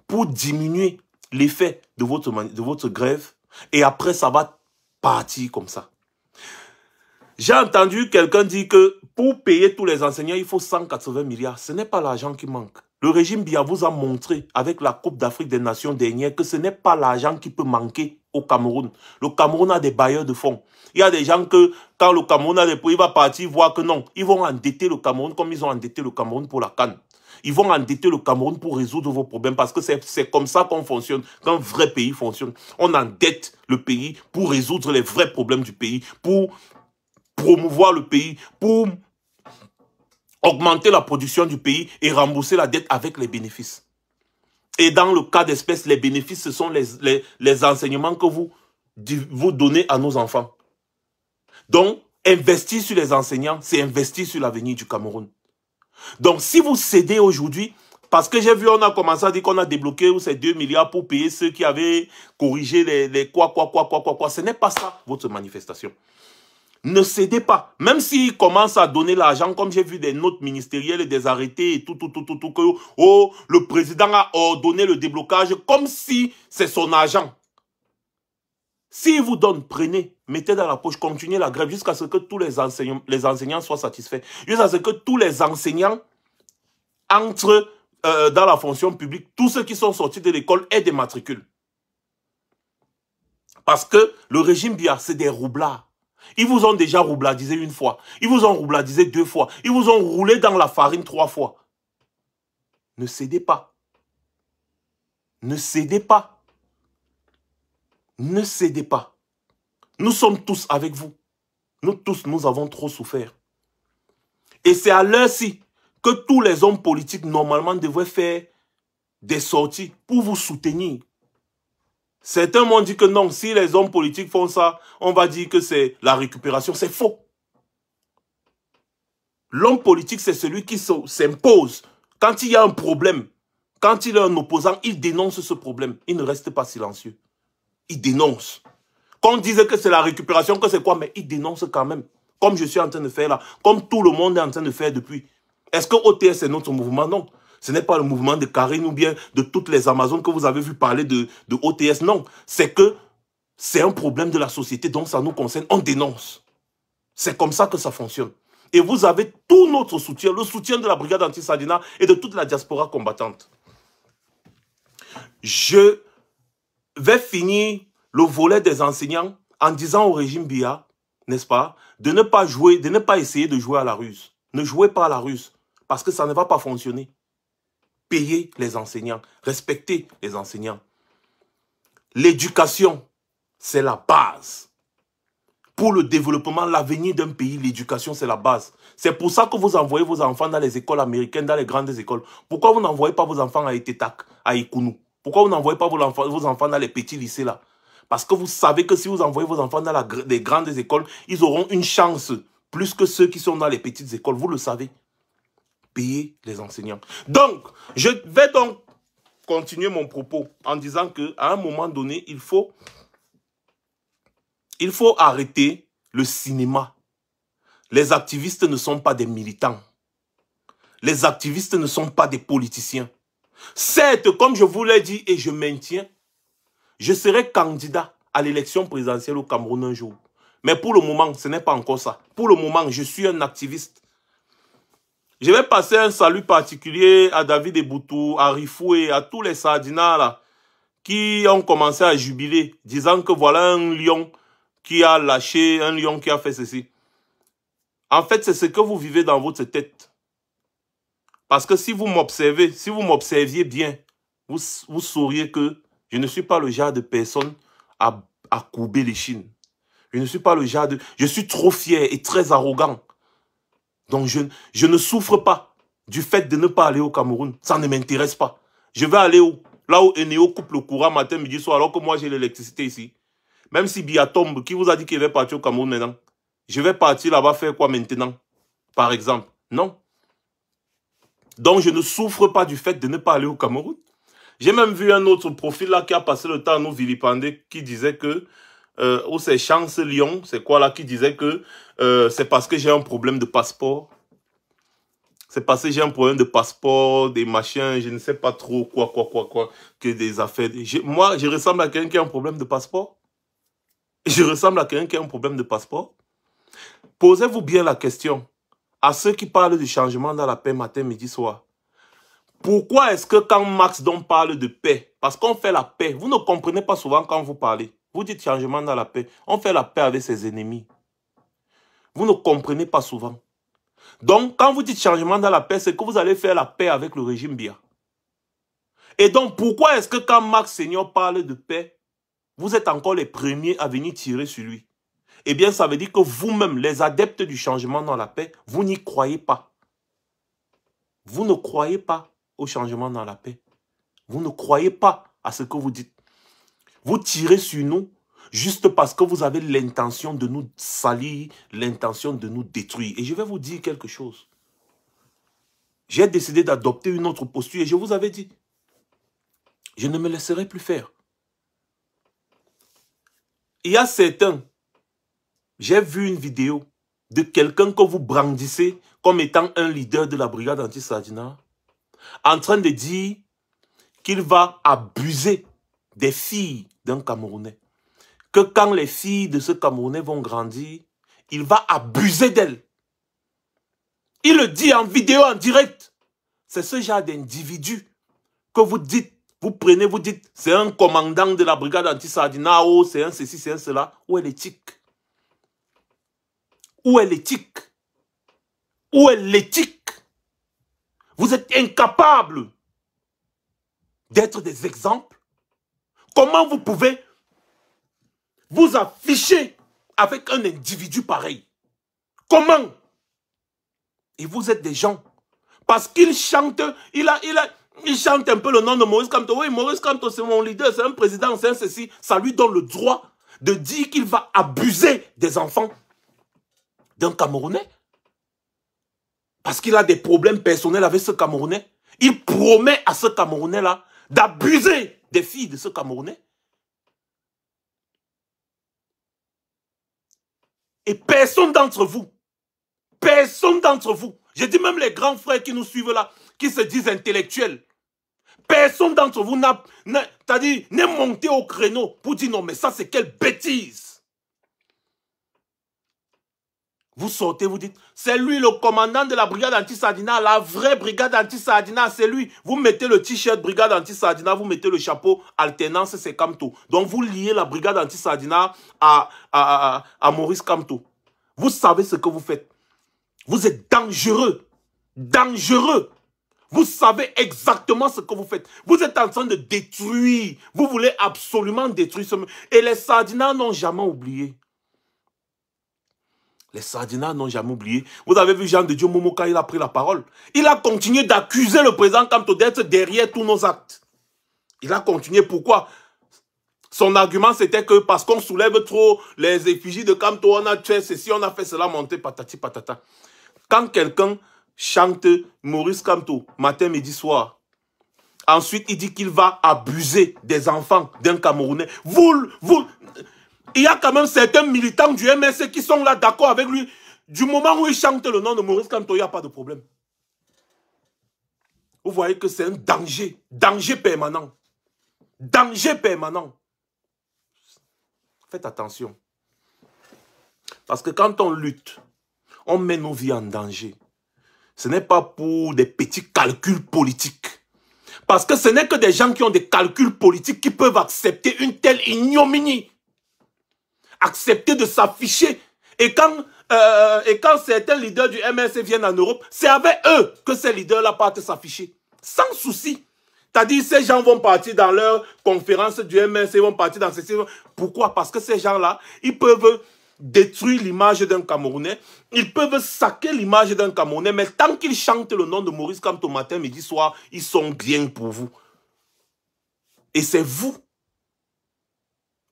pour diminuer l'effet de votre grève. Et après, ça va partir comme ça. J'ai entendu quelqu'un dire que pour payer tous les enseignants, il faut 180 milliards. Ce n'est pas l'argent qui manque. Le régime Biya vous a montré avec la Coupe d'Afrique des Nations dernière que ce n'est pas l'argent qui peut manquer au Cameroun. Le Cameroun a des bailleurs de fonds. Il y a des gens que, quand le Cameroun a des prix, il va partir voir que non. Ils vont endetter le Cameroun comme ils ont endetté le Cameroun pour la CAN. Ils vont endetter le Cameroun pour résoudre vos problèmes parce que c'est comme ça qu'on fonctionne, qu'un vrai pays fonctionne. On endette le pays pour résoudre les vrais problèmes du pays, pour promouvoir le pays, pour augmenter la production du pays et rembourser la dette avec les bénéfices. Et dans le cas d'espèce, les bénéfices, ce sont les enseignements que vous donnez à nos enfants. Donc, investir sur les enseignants, c'est investir sur l'avenir du Cameroun. Donc, si vous cédez aujourd'hui, parce que j'ai vu, on a commencé à dire qu'on a débloqué ces 2 milliards pour payer ceux qui avaient corrigé les quoi. Ce n'est pas ça, votre manifestation. Ne cédez pas. Même s'il commence à donner l'argent, comme j'ai vu des notes ministérielles et des arrêtés et tout, que oh, le président a ordonné le déblocage comme si c'est son argent. S'il vous donne, prenez, mettez dans la poche, continuez la grève jusqu'à ce que tous les enseignants soient satisfaits. Jusqu'à ce que tous les enseignants entrent dans la fonction publique. Tous ceux qui sont sortis de l'école aient des matricules. Parce que le régime Biya, c'est des roublards. Ils vous ont déjà roublardisé une fois. Ils vous ont roublardisé 2 fois. Ils vous ont roulé dans la farine 3 fois. Ne cédez pas. Ne cédez pas. Ne cédez pas. Nous sommes tous avec vous. Nous tous, nous avons trop souffert. Et c'est à l'heure-ci que tous les hommes politiques, normalement, devraient faire des sorties pour vous soutenir. Certains m'ont dit que non, si les hommes politiques font ça, on va dire que c'est la récupération. C'est faux. L'homme politique, c'est celui qui s'impose. Quand il y a un problème, quand il est un opposant, il dénonce ce problème. Il ne reste pas silencieux. Il dénonce. Quand on disait que c'est la récupération, que c'est quoi, mais il dénonce quand même. Comme je suis en train de faire là. Comme tout le monde est en train de faire depuis. Est-ce que OTS est notre mouvement? Non. Ce n'est pas le mouvement de Karine ou bien de toutes les Amazones que vous avez vu parler de OTS. Non. C'est que c'est un problème de la société, donc ça nous concerne. On dénonce. C'est comme ça que ça fonctionne. Et vous avez tout notre soutien, le soutien de la brigade anti-Sadina et de toute la diaspora combattante. Je vais finir le volet des enseignants en disant au régime Biya, n'est-ce pas, de ne pas jouer, de ne pas essayer de jouer à la ruse. Ne jouez pas à la ruse, parce que ça ne va pas fonctionner. Payez les enseignants, respectez les enseignants. L'éducation, c'est la base. Pour le développement, l'avenir d'un pays, l'éducation, c'est la base. C'est pour ça que vous envoyez vos enfants dans les écoles américaines, dans les grandes écoles. Pourquoi vous n'envoyez pas vos enfants à Etetak, à Ikounou? Pourquoi vous n'envoyez pas vos enfants dans les petits lycées là? Parce que vous savez que si vous envoyez vos enfants dans les grandes écoles, ils auront une chance plus que ceux qui sont dans les petites écoles. Vous le savez. Payez les enseignants. Donc, je vais donc continuer mon propos en disant qu'à un moment donné, il faut arrêter le cinéma. Les activistes ne sont pas des militants. Les activistes ne sont pas des politiciens. Certes, comme je vous l'ai dit et je maintiens, je serai candidat à l'élection présidentielle au Cameroun un jour. Mais pour le moment, ce n'est pas encore ça. Pour le moment, je suis un activiste. Je vais passer un salut particulier à David Eboutou, à Rifou et à tous les Sardinats là, qui ont commencé à jubiler, disant que voilà un lion qui a lâché, un lion qui a fait ceci. En fait, c'est ce que vous vivez dans votre tête. Parce que si vous m'observiez bien, vous sauriez que je ne suis pas le genre de personne à courber les chines. Je ne suis pas le genre de... Je suis trop fier et très arrogant. Donc je ne souffre pas du fait de ne pas aller au Cameroun. Ça ne m'intéresse pas. Je vais aller où? Là où Eneo coupe le courant matin, midi, soir, alors que moi j'ai l'électricité ici. Même si Biya tombe, qui vous a dit qu'il va partir au Cameroun maintenant? Je vais partir là-bas faire quoi maintenant? Par exemple. Non. Donc je ne souffre pas du fait de ne pas aller au Cameroun. J'ai même vu un autre profil là qui a passé le temps à nous vilipender, qui disait que, ou c'est Chance Lyon, c'est quoi là, qui disait que c'est parce que j'ai un problème de passeport. C'est parce que j'ai un problème de passeport, des machins, je ne sais pas trop quoi, que des affaires. Moi, je ressemble à quelqu'un qui a un problème de passeport. Je ressemble à quelqu'un qui a un problème de passeport. Posez-vous bien la question à ceux qui parlent du changement dans la paix matin, midi, soir. Pourquoi est-ce que quand Max Don parle de paix, parce qu'on fait la paix, vous ne comprenez pas souvent quand vous parlez. Vous dites changement dans la paix. On fait la paix avec ses ennemis. Vous ne comprenez pas souvent. Donc, quand vous dites changement dans la paix, c'est que vous allez faire la paix avec le régime Biya. Et donc, pourquoi est-ce que quand Max Senior parle de paix, vous êtes encore les premiers à venir tirer sur lui? Eh bien, ça veut dire que vous-même, les adeptes du changement dans la paix, vous n'y croyez pas. Vous ne croyez pas au changement dans la paix. Vous ne croyez pas à ce que vous dites. Vous tirez sur nous juste parce que vous avez l'intention de nous salir, l'intention de nous détruire. Et je vais vous dire quelque chose. J'ai décidé d'adopter une autre posture et je vous avais dit, je ne me laisserai plus faire. Il y a certains J'ai vu une vidéo de quelqu'un que vous brandissez comme étant un leader de la brigade anti-Sadina, en train de dire qu'il va abuser des filles d'un Camerounais. Que quand les filles de ce Camerounais vont grandir, il va abuser d'elles. Il le dit en vidéo, en direct. C'est ce genre d'individu que vous dites, vous prenez, vous dites, c'est un commandant de la brigade anti-Sadina, oh, c'est un ceci, c'est un cela. Où est l'éthique? Où est l'éthique? Où est l'éthique? Vous êtes incapables d'être des exemples. Comment vous pouvez vous afficher avec un individu pareil? Comment? Et vous êtes des gens. Parce qu'il chante, il chante un peu le nom de Maurice Kamto. Oui, Maurice Kamto, c'est mon leader, c'est un président, c'est un ceci. Ça lui donne le droit de dire qu'il va abuser des enfants d'un Camerounais. Parce qu'il a des problèmes personnels avec ce Camerounais. Il promet à ce Camerounais-là d'abuser des filles de ce Camerounais. Et personne d'entre vous, je dis même les grands frères qui nous suivent là, qui se disent intellectuels, personne d'entre vous n'est monté au créneau pour dire non, mais ça c'est quelle bêtise. Vous sortez, vous dites, c'est lui le commandant de la brigade anti-Sadina, la vraie brigade anti-Sadina, c'est lui. Vous mettez le t-shirt brigade anti-Sadina, vous mettez le chapeau alternance, c'est Kamto. Donc vous liez la brigade anti-Sadina à Maurice Kamto. Vous savez ce que vous faites. Vous êtes dangereux. Dangereux. Vous savez exactement ce que vous faites. Vous êtes en train de détruire. Vous voulez absolument détruire ce... Et les Sardinats n'ont jamais oublié. Les Sardinats n'ont jamais oublié. Vous avez vu Jean de Dieu Momo quand il a pris la parole. Il a continué d'accuser le président Kamto d'être derrière tous nos actes. Il a continué. Pourquoi? Son argument c'était que parce qu'on soulève trop les effigies de Kamto, on a fait ceci, on a fait cela, monter patati patata. Quand quelqu'un chante Maurice Kamto, matin, midi, soir, ensuite il dit qu'il va abuser des enfants d'un Camerounais. Il y a quand même certains militants du MSC qui sont là d'accord avec lui. Du moment où il chante le nom de Maurice Kamto, il n'y a pas de problème. Vous voyez que c'est un danger. Danger permanent. Danger permanent. Faites attention. Parce que quand on lutte, on met nos vies en danger. Ce n'est pas pour des petits calculs politiques. Parce que ce n'est que des gens qui ont des calculs politiques qui peuvent accepter une telle ignominie. Accepter de s'afficher. Et quand certains leaders du MSC viennent en Europe, c'est avec eux que ces leaders-là partent s'afficher. Sans souci. C'est-à-dire, ces gens vont partir dans leur conférence du MSC, vont partir dans ces... Pourquoi? Parce que ces gens-là, ils peuvent détruire l'image d'un Camerounais, ils peuvent saquer l'image d'un Camerounais, mais tant qu'ils chantent le nom de Maurice Kamto matin, midi, soir, ils sont bien pour vous. Et c'est vous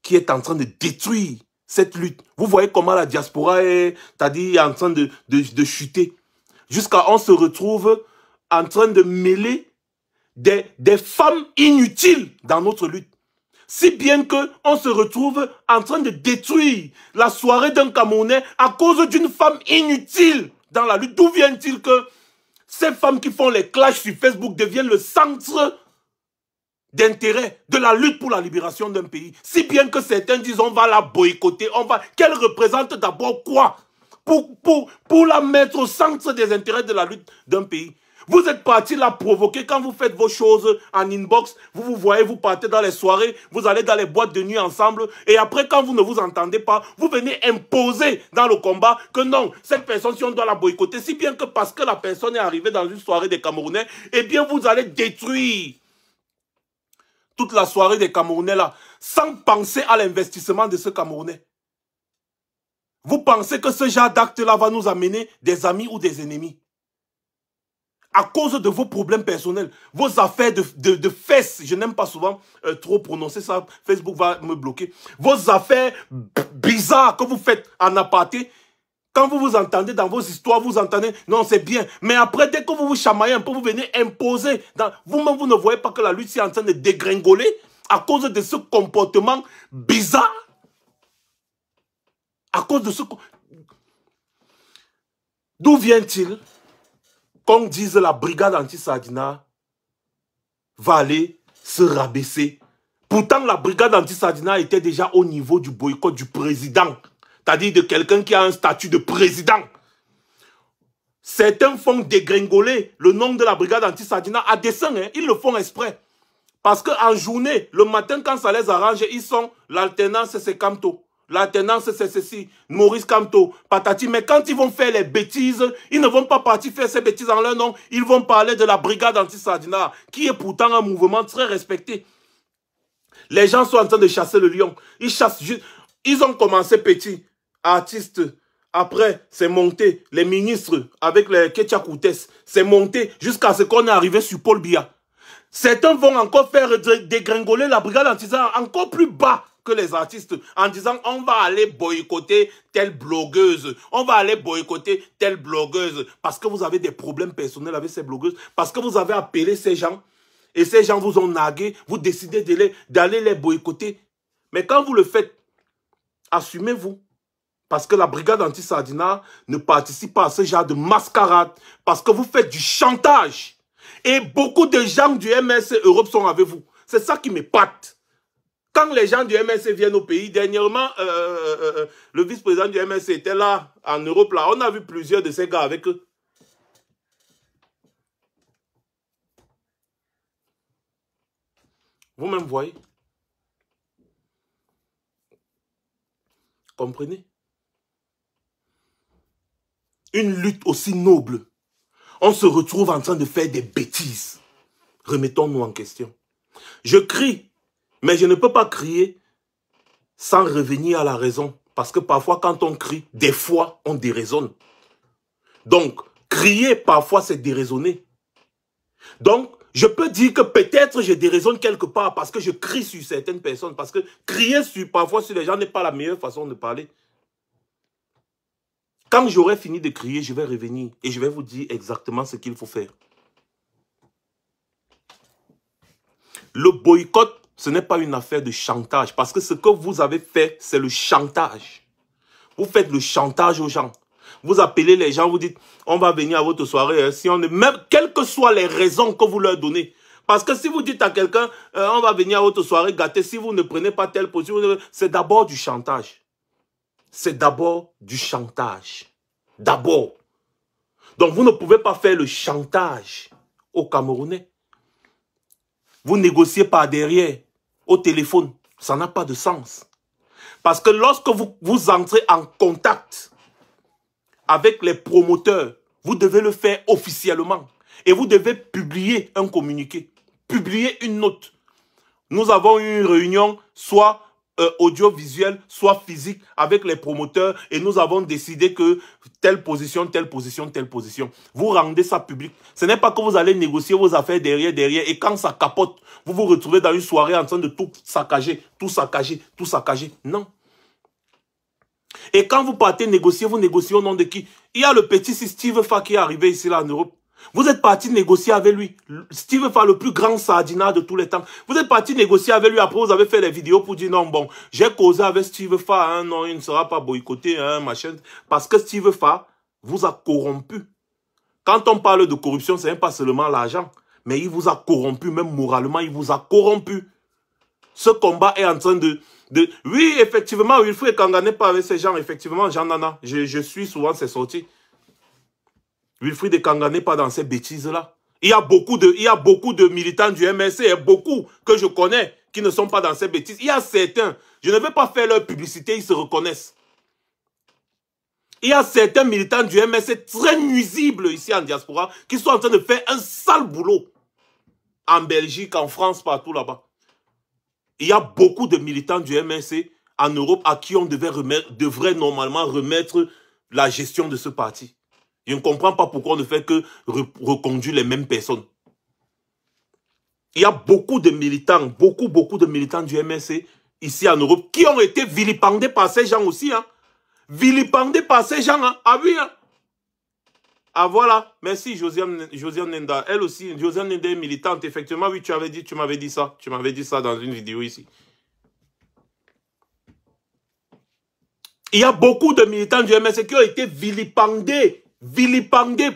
qui êtes en train de détruire cette lutte. Vous voyez comment la diaspora est, c'est-à-dire en train de chuter. Jusqu'à on se retrouve en train de mêler des femmes inutiles dans notre lutte. Si bien qu'on se retrouve en train de détruire la soirée d'un Camerounais à cause d'une femme inutile dans la lutte. D'où vient-il que ces femmes qui font les clashs sur Facebook deviennent le centre d'intérêt de la lutte pour la libération d'un pays? Si bien que certains disent on va la boycotter, qu'elle représente d'abord quoi pour la mettre au centre des intérêts de la lutte d'un pays? Vous êtes parti la provoquer quand vous faites vos choses en inbox. Vous voyez, vous partez dans les soirées, vous allez dans les boîtes de nuit ensemble. Et après, quand vous ne vous entendez pas, vous venez imposer dans le combat que non, cette personne, si on doit la boycotter, si bien que parce que la personne est arrivée dans une soirée des Camerounais, eh bien, vous allez détruire toute la soirée des Camerounais là, sans penser à l'investissement de ce Camerounais. Vous pensez que ce genre d'acte là va nous amener des amis ou des ennemis? À cause de vos problèmes personnels, vos affaires de fesses, je n'aime pas souvent trop prononcer ça, Facebook va me bloquer. Vos affaires bizarres que vous faites en aparté, quand vous vous entendez dans vos histoires, vous entendez, non c'est bien. Mais après, dès que vous vous chamaillez un peu, vous venez imposer. Vous-même, vous ne voyez pas que la lutte est en train de dégringoler à cause de ce comportement bizarre. À cause de ce... D'où vient-il qu'on dise la brigade anti-Sardina va aller se rabaisser? Pourtant, la brigade anti-Sardina était déjà au niveau du boycott du président. C'est-à-dire de quelqu'un qui a un statut de président. Certains font dégringoler le nom de la brigade anti-Sardina à dessein. Hein. Ils le font exprès. Parce qu'en journée, le matin, quand ça les arrange, ils sont l'alternance, c'est Camto. L'alternance, c'est ceci. Maurice Camto, patati. Mais quand ils vont faire les bêtises, ils ne vont pas partir faire ces bêtises en leur nom. Ils vont parler de la brigade anti-Sardina, qui est pourtant un mouvement très respecté. Les gens sont en train de chasser le lion. Ils chassent juste. Ils ont commencé petit, artistes. Après, c'est monté. Les ministres, avec les Ketchakoutes, c'est monté jusqu'à ce qu'on est arrivé sur Paul Biya. Certains vont encore faire dégringoler la brigade anti-Sardina encore plus bas que les artistes en disant on va aller boycotter telle blogueuse, on va aller boycotter telle blogueuse parce que vous avez des problèmes personnels avec ces blogueuses, parce que vous avez appelé ces gens et ces gens vous ont nargué, vous décidez d'aller les boycotter. Mais quand vous le faites, assumez-vous. Parce que la brigade anti-Sardina ne participe pas à ce genre de mascarade. Parce que vous faites du chantage. Et beaucoup de gens du MSC Europe sont avec vous. C'est ça qui m'épate. Quand les gens du MSC viennent au pays, dernièrement, le vice-président du MSC était là, en Europe. Là. On a vu plusieurs de ces gars avec eux. Vous-même voyez. Comprenez? Une lutte aussi noble. On se retrouve en train de faire des bêtises. Remettons-nous en question. Je crie, mais je ne peux pas crier sans revenir à la raison. Parce que parfois, quand on crie, des fois, on déraisonne. Donc, crier, parfois, c'est déraisonner. Donc, je peux dire que peut-être je déraisonne quelque part parce que je crie sur certaines personnes. Parce que crier parfois sur les gens n'est pas la meilleure façon de parler. Quand j'aurai fini de crier, je vais revenir et je vais vous dire exactement ce qu'il faut faire. Le boycott, ce n'est pas une affaire de chantage. Parce que ce que vous avez fait, c'est le chantage. Vous faites le chantage aux gens. Vous appelez les gens, vous dites, on va venir à votre soirée. Si on, même, quelles que soient les raisons que vous leur donnez. Parce que si vous dites à quelqu'un, on va venir à votre soirée gâtée, si vous ne prenez pas telle position, c'est d'abord du chantage. C'est d'abord du chantage. D'abord. Donc vous ne pouvez pas faire le chantage aux Camerounais. Vous négociez par derrière, au téléphone. Ça n'a pas de sens. Parce que lorsque vous entrez en contact avec les promoteurs, vous devez le faire officiellement. Et vous devez publier un communiqué, publier une note. Nous avons eu une réunion, soit audiovisuelle, soit physique, avec les promoteurs, et nous avons décidé que telle position, telle position, telle position. Vous rendez ça public. Ce n'est pas que vous allez négocier vos affaires derrière, et quand ça capote, vous vous retrouvez dans une soirée en train de tout saccager, tout saccager, tout saccager. Non. Et quand vous partez négocier, vous négociez au nom de qui? Il y a le petit Steve Fa qui est arrivé ici là en Europe. Vous êtes parti négocier avec lui. Steve Fa, le plus grand sardinat de tous les temps. Vous êtes parti négocier avec lui. Après, vous avez fait les vidéos pour dire non, bon, j'ai causé avec Steve Fa. Hein, non, il ne sera pas boycotté, hein, machin. Parce que Steve Fa vous a corrompu. Quand on parle de corruption, ce n'est pas seulement l'argent. Mais il vous a corrompu, même moralement, il vous a corrompu. Ce combat est en train de... Oui, effectivement, Wilfried Kanga n'est pas avec ces gens. Effectivement, Jean Nana, je suis souvent ces sorties. Wilfried Kanga n'est pas dans ces bêtises-là. Il y a beaucoup de militants du MSC et beaucoup que je connais qui ne sont pas dans ces bêtises. Il y a certains, je ne vais pas faire leur publicité, ils se reconnaissent. Il y a certains militants du MSC très nuisibles ici en diaspora qui sont en train de faire un sale boulot. En Belgique, en France, partout là-bas. Il y a beaucoup de militants du MSC en Europe à qui on devrait normalement remettre la gestion de ce parti. Je ne comprends pas pourquoi on ne fait que reconduire les mêmes personnes. Il y a beaucoup de militants, beaucoup de militants du MSC ici en Europe qui ont été vilipendés par ces gens aussi. Hein. Vilipendés par ces gens. Hein. Ah oui. Hein. Ah voilà. Merci Josiane Nenda. Elle aussi, Josiane Nenda est militante. Effectivement, oui, tu m'avais dit ça. Tu m'avais dit ça dans une vidéo ici. Il y a beaucoup de militants du MSC qui ont été vilipendés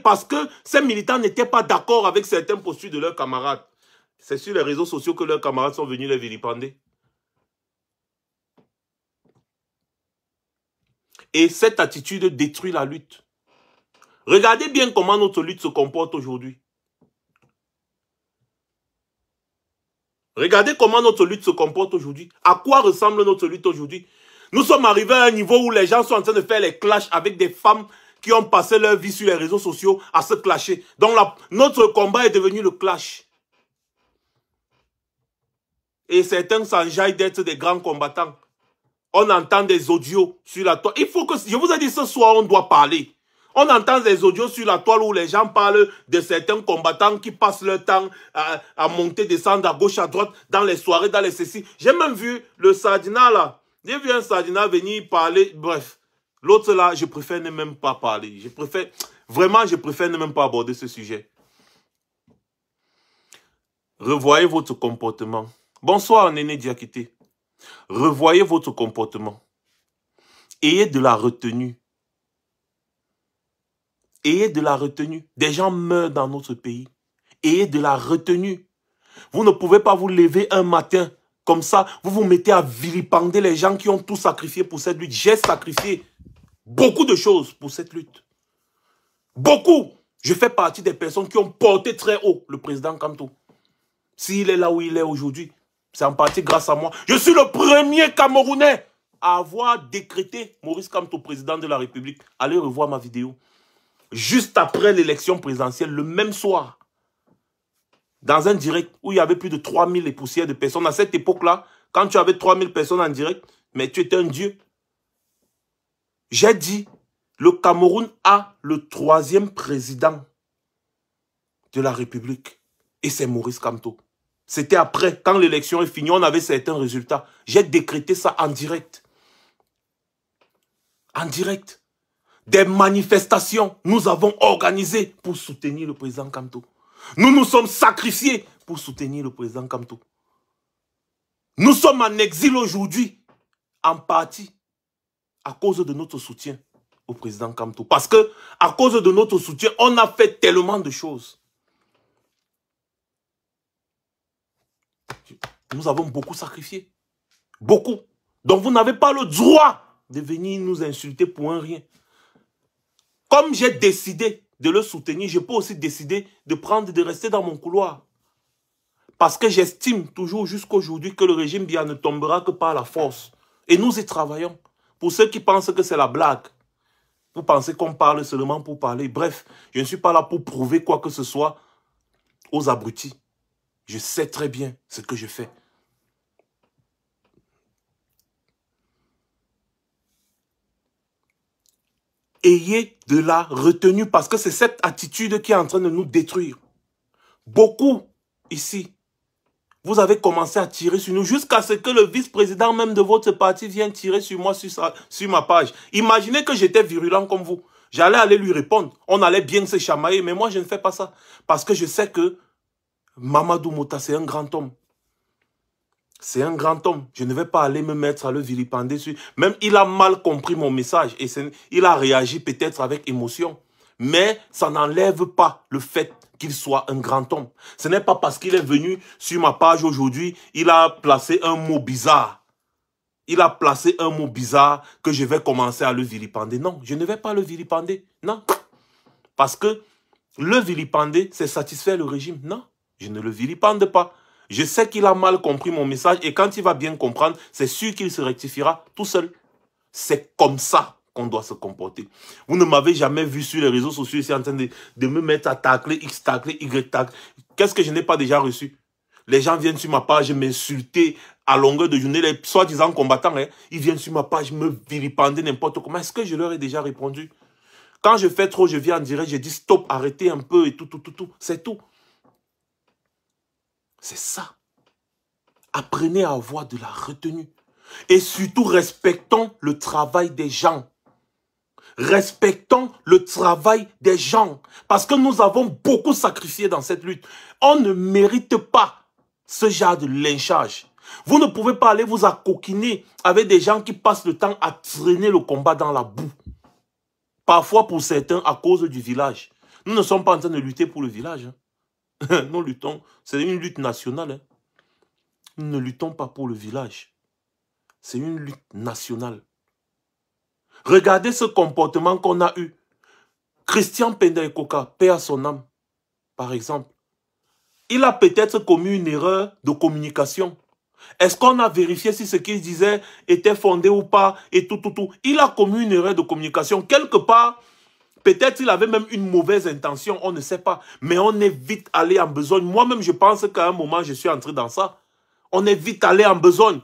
parce que ces militants n'étaient pas d'accord avec certains postures de leurs camarades. C'est sur les réseaux sociaux que leurs camarades sont venus les vilipender. Et cette attitude détruit la lutte. Regardez bien comment notre lutte se comporte aujourd'hui. Regardez comment notre lutte se comporte aujourd'hui. À quoi ressemble notre lutte aujourd'hui? Nous sommes arrivés à un niveau où les gens sont en train de faire les clashs avec des femmes qui ont passé leur vie sur les réseaux sociaux à se clasher. Donc notre combat est devenu le clash. Et certains s'enjaillent d'être des grands combattants. On entend des audios sur la toile. Il faut que, je vous ai dit ce soir, on doit parler. On entend des audios sur la toile où les gens parlent de certains combattants qui passent leur temps à monter, descendre à gauche, à droite, dans les soirées, dans les ceci. J'ai même vu le Sardina là. J'ai vu un Sardina venir parler. Bref, l'autre là, je préfère ne même pas parler. Je préfère ne même pas aborder ce sujet. Revoyez votre comportement. Bonsoir, Néné Diakité. Revoyez votre comportement. Ayez de la retenue. Ayez de la retenue. Des gens meurent dans notre pays. Ayez de la retenue. Vous ne pouvez pas vous lever un matin comme ça. Vous vous mettez à vilipender les gens qui ont tout sacrifié pour cette lutte. J'ai sacrifié beaucoup de choses pour cette lutte. Beaucoup. Je fais partie des personnes qui ont porté très haut le président Kamto. S'il est là où il est aujourd'hui, c'est en partie grâce à moi. Je suis le premier Camerounais à avoir décrété Maurice Kamto président de la République. Allez revoir ma vidéo. Juste après l'élection présidentielle, le même soir, dans un direct où il y avait plus de 3000 et poussières de personnes. À cette époque-là, quand tu avais 3000 personnes en direct, mais tu étais un dieu. J'ai dit, le Cameroun a le 3e président de la République. Et c'est Maurice Kamto. C'était après, quand l'élection est finie, on avait certains résultats. J'ai décrété ça en direct. En direct. Des manifestations, nous avons organisé pour soutenir le président Kamto. Nous nous sommes sacrifiés pour soutenir le président Kamto. Nous sommes en exil aujourd'hui, en partie, à cause de notre soutien au président Kamto. Parce que, à cause de notre soutien, on a fait tellement de choses. Nous avons beaucoup sacrifié. Beaucoup. Donc vous n'avez pas le droit de venir nous insulter pour un rien. Comme j'ai décidé de le soutenir, je peux aussi décider de rester dans mon couloir. Parce que j'estime toujours jusqu'aujourd'hui que le régime Biya ne tombera que par la force. Et nous y travaillons. Pour ceux qui pensent que c'est la blague, vous pensez qu'on parle seulement pour parler. Bref, je ne suis pas là pour prouver quoi que ce soit aux abrutis. Je sais très bien ce que je fais. Ayez de la retenue parce que c'est cette attitude qui est en train de nous détruire. Beaucoup ici, vous avez commencé à tirer sur nous jusqu'à ce que le vice-président même de votre parti vienne tirer sur moi sur ma page. Imaginez que j'étais virulent comme vous. J'allais aller lui répondre. On allait bien se chamailler, mais moi je ne fais pas ça. Parce que je sais que Mamadou Mota, c'est un grand homme. C'est un grand homme. Je ne vais pas aller me mettre à le vilipender dessus. Même il a mal compris mon message. Et il a réagi peut-être avec émotion. Mais ça n'enlève pas le fait qu'il soit un grand homme. Ce n'est pas parce qu'il est venu sur ma page aujourd'hui, il a placé un mot bizarre. Il a placé un mot bizarre que je vais commencer à le vilipender. Non, je ne vais pas le vilipender. Non. Parce que le vilipender, c'est satisfaire le régime. Non, je ne le vilipende pas. Je sais qu'il a mal compris mon message et quand il va bien comprendre, c'est sûr qu'il se rectifiera tout seul. C'est comme ça qu'on doit se comporter. Vous ne m'avez jamais vu sur les réseaux sociaux ici en train de me mettre à tacler, X tacler, Y tacler. Qu'est-ce que je n'ai pas déjà reçu? Les gens viennent sur ma page m'insulter à longueur de journée, les soi-disant combattants, hein, ils viennent sur ma page me vilipender n'importe comment. Est-ce que je leur ai déjà répondu? Quand je fais trop, je viens en direct, je dis stop, arrêtez un peu et tout. C'est tout. C'est ça. Apprenez à avoir de la retenue. Et surtout, respectons le travail des gens. Respectons le travail des gens. Parce que nous avons beaucoup sacrifié dans cette lutte. On ne mérite pas ce genre de lynchage. Vous ne pouvez pas aller vous accoquiner avec des gens qui passent le temps à traîner le combat dans la boue. Parfois pour certains à cause du village. Nous ne sommes pas en train de lutter pour le village. Hein. Nous luttons, c'est une lutte nationale. Hein. Nous ne luttons pas pour le village. C'est une lutte nationale. Regardez ce comportement qu'on a eu. Christian Penda Ekoka, paix à son âme, par exemple. Il a peut-être commis une erreur de communication. Est-ce qu'on a vérifié si ce qu'il disait était fondé ou pas et tout. Il a commis une erreur de communication. Quelque part, peut-être il avait même une mauvaise intention, on ne sait pas. Mais on est vite allé en besogne. Moi-même, je pense qu'à un moment, je suis entré dans ça. On est vite allé en besogne.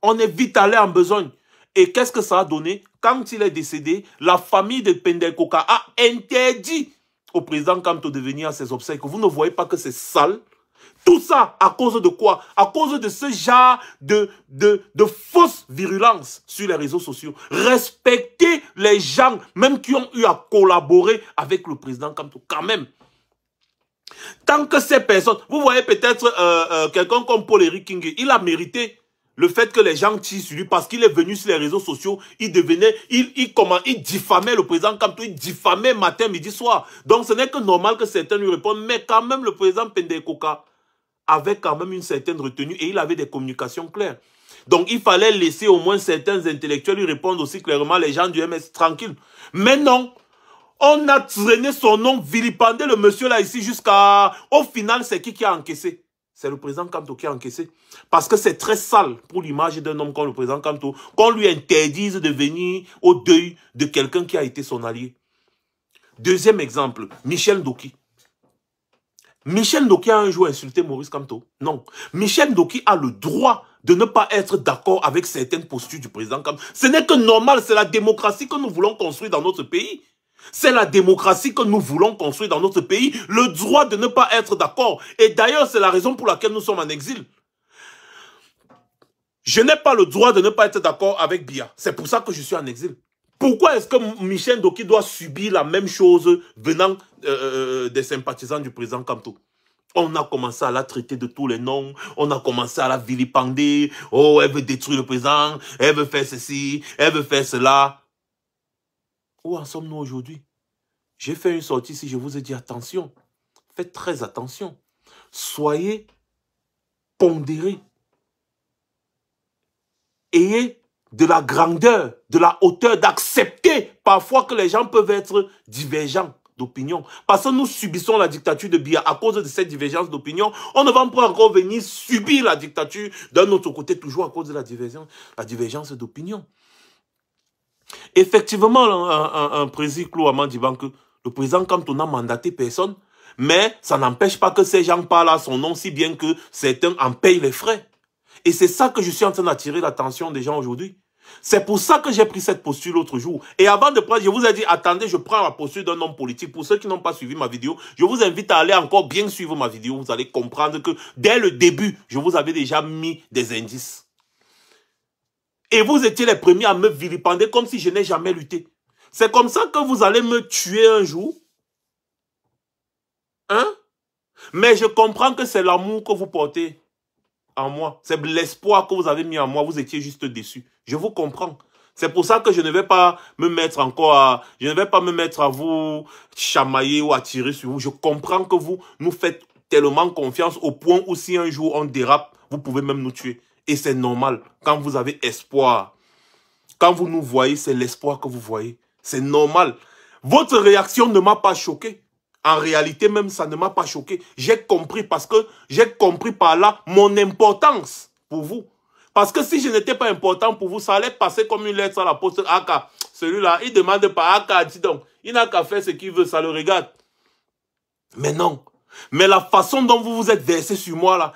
On est vite allé en besogne. Et qu'est-ce que ça a donné? Quand il est décédé, la famille de Penda Ekoka a interdit au président Kamto de venir à ses obsèques. Vous ne voyez pas que c'est sale? Tout ça à cause de quoi? À cause de ce genre de fausse virulence sur les réseaux sociaux. Respectez les gens, même qui ont eu à collaborer avec le président Kamto, quand même. Tant que ces personnes... Vous voyez peut-être quelqu'un comme Paul-Éric King, il a mérité le fait que les gens tirent sur lui parce qu'il est venu sur les réseaux sociaux, il devenait, il diffamait le président Kamto, il diffamait matin, midi, soir. Donc ce n'est que normal que certains lui répondent, mais quand même le président Penda Ekoka avait quand même une certaine retenue et il avait des communications claires. Donc il fallait laisser au moins certains intellectuels lui répondre aussi clairement, les gens du MS tranquilles. Mais non, on a traîné son nom, vilipendé le monsieur là ici jusqu'à... Au final, c'est qui a encaissé? C'est le président Kamto qui a encaissé. Parce que c'est très sale pour l'image d'un homme comme le président Kamto, qu'on lui interdise de venir au deuil de quelqu'un qui a été son allié. Deuxième exemple, Michel Ndoki. Michel Ndoki a un jour insulté Maurice Kamto? Non. Michel Ndoki a le droit de ne pas être d'accord avec certaines postures du président Kamto. Ce n'est que normal, c'est la démocratie que nous voulons construire dans notre pays. C'est la démocratie que nous voulons construire dans notre pays. Le droit de ne pas être d'accord. Et d'ailleurs, c'est la raison pour laquelle nous sommes en exil. Je n'ai pas le droit de ne pas être d'accord avec Biya. C'est pour ça que je suis en exil. Pourquoi est-ce que Michel Ndoki doit subir la même chose venant des sympathisants du président Kamto? On a commencé à la traiter de tous les noms. On a commencé à la vilipender. Oh, elle veut détruire le président. Elle veut faire ceci. Elle veut faire cela. Où en sommes-nous aujourd'hui? J'ai fait une sortie ici, je vous ai dit attention. Faites très attention. Soyez pondérés. Ayez de la grandeur, de la hauteur, d'accepter parfois que les gens peuvent être divergents d'opinion. Parce que nous subissons la dictature de Biya à cause de cette divergence d'opinion. On ne va pas encore venir subir la dictature d'un autre côté, toujours à cause de la divergence d'opinion. Effectivement, un président Claude Amandi Banque, le président Kamto n'a mandaté personne, mais ça n'empêche pas que ces gens parlent à son nom, si bien que certains en payent les frais. Et c'est ça que je suis en train d'attirer l'attention des gens aujourd'hui. C'est pour ça que j'ai pris cette posture l'autre jour. Et avant de prendre, je vous ai dit, attendez, je prends la posture d'un homme politique. Pour ceux qui n'ont pas suivi ma vidéo, je vous invite à aller encore bien suivre ma vidéo. Vous allez comprendre que dès le début, je vous avais déjà mis des indices. Et vous étiez les premiers à me vilipender comme si je n'ai jamais lutté. C'est comme ça que vous allez me tuer un jour. Hein? Mais je comprends que c'est l'amour que vous portez en moi. C'est l'espoir que vous avez mis en moi. Vous étiez juste déçus. Je vous comprends. C'est pour ça que je ne vais pas me mettre encore à... Je ne vais pas me mettre à vous chamailler ou à tirer sur vous. Je comprends que vous nous faites tellement confiance au point où si un jour on dérape, vous pouvez même nous tuer. Et c'est normal, quand vous avez espoir. Quand vous nous voyez, c'est l'espoir que vous voyez. C'est normal. Votre réaction ne m'a pas choqué. En réalité, même, ça ne m'a pas choqué. J'ai compris parce que j'ai compris par là mon importance pour vous. Parce que si je n'étais pas important pour vous, ça allait passer comme une lettre à la poste. Aka, celui-là, il demande pas Aka, dis donc. Il n'a qu'à faire ce qu'il veut, ça le regarde. Mais non. Mais la façon dont vous vous êtes versé sur moi, là,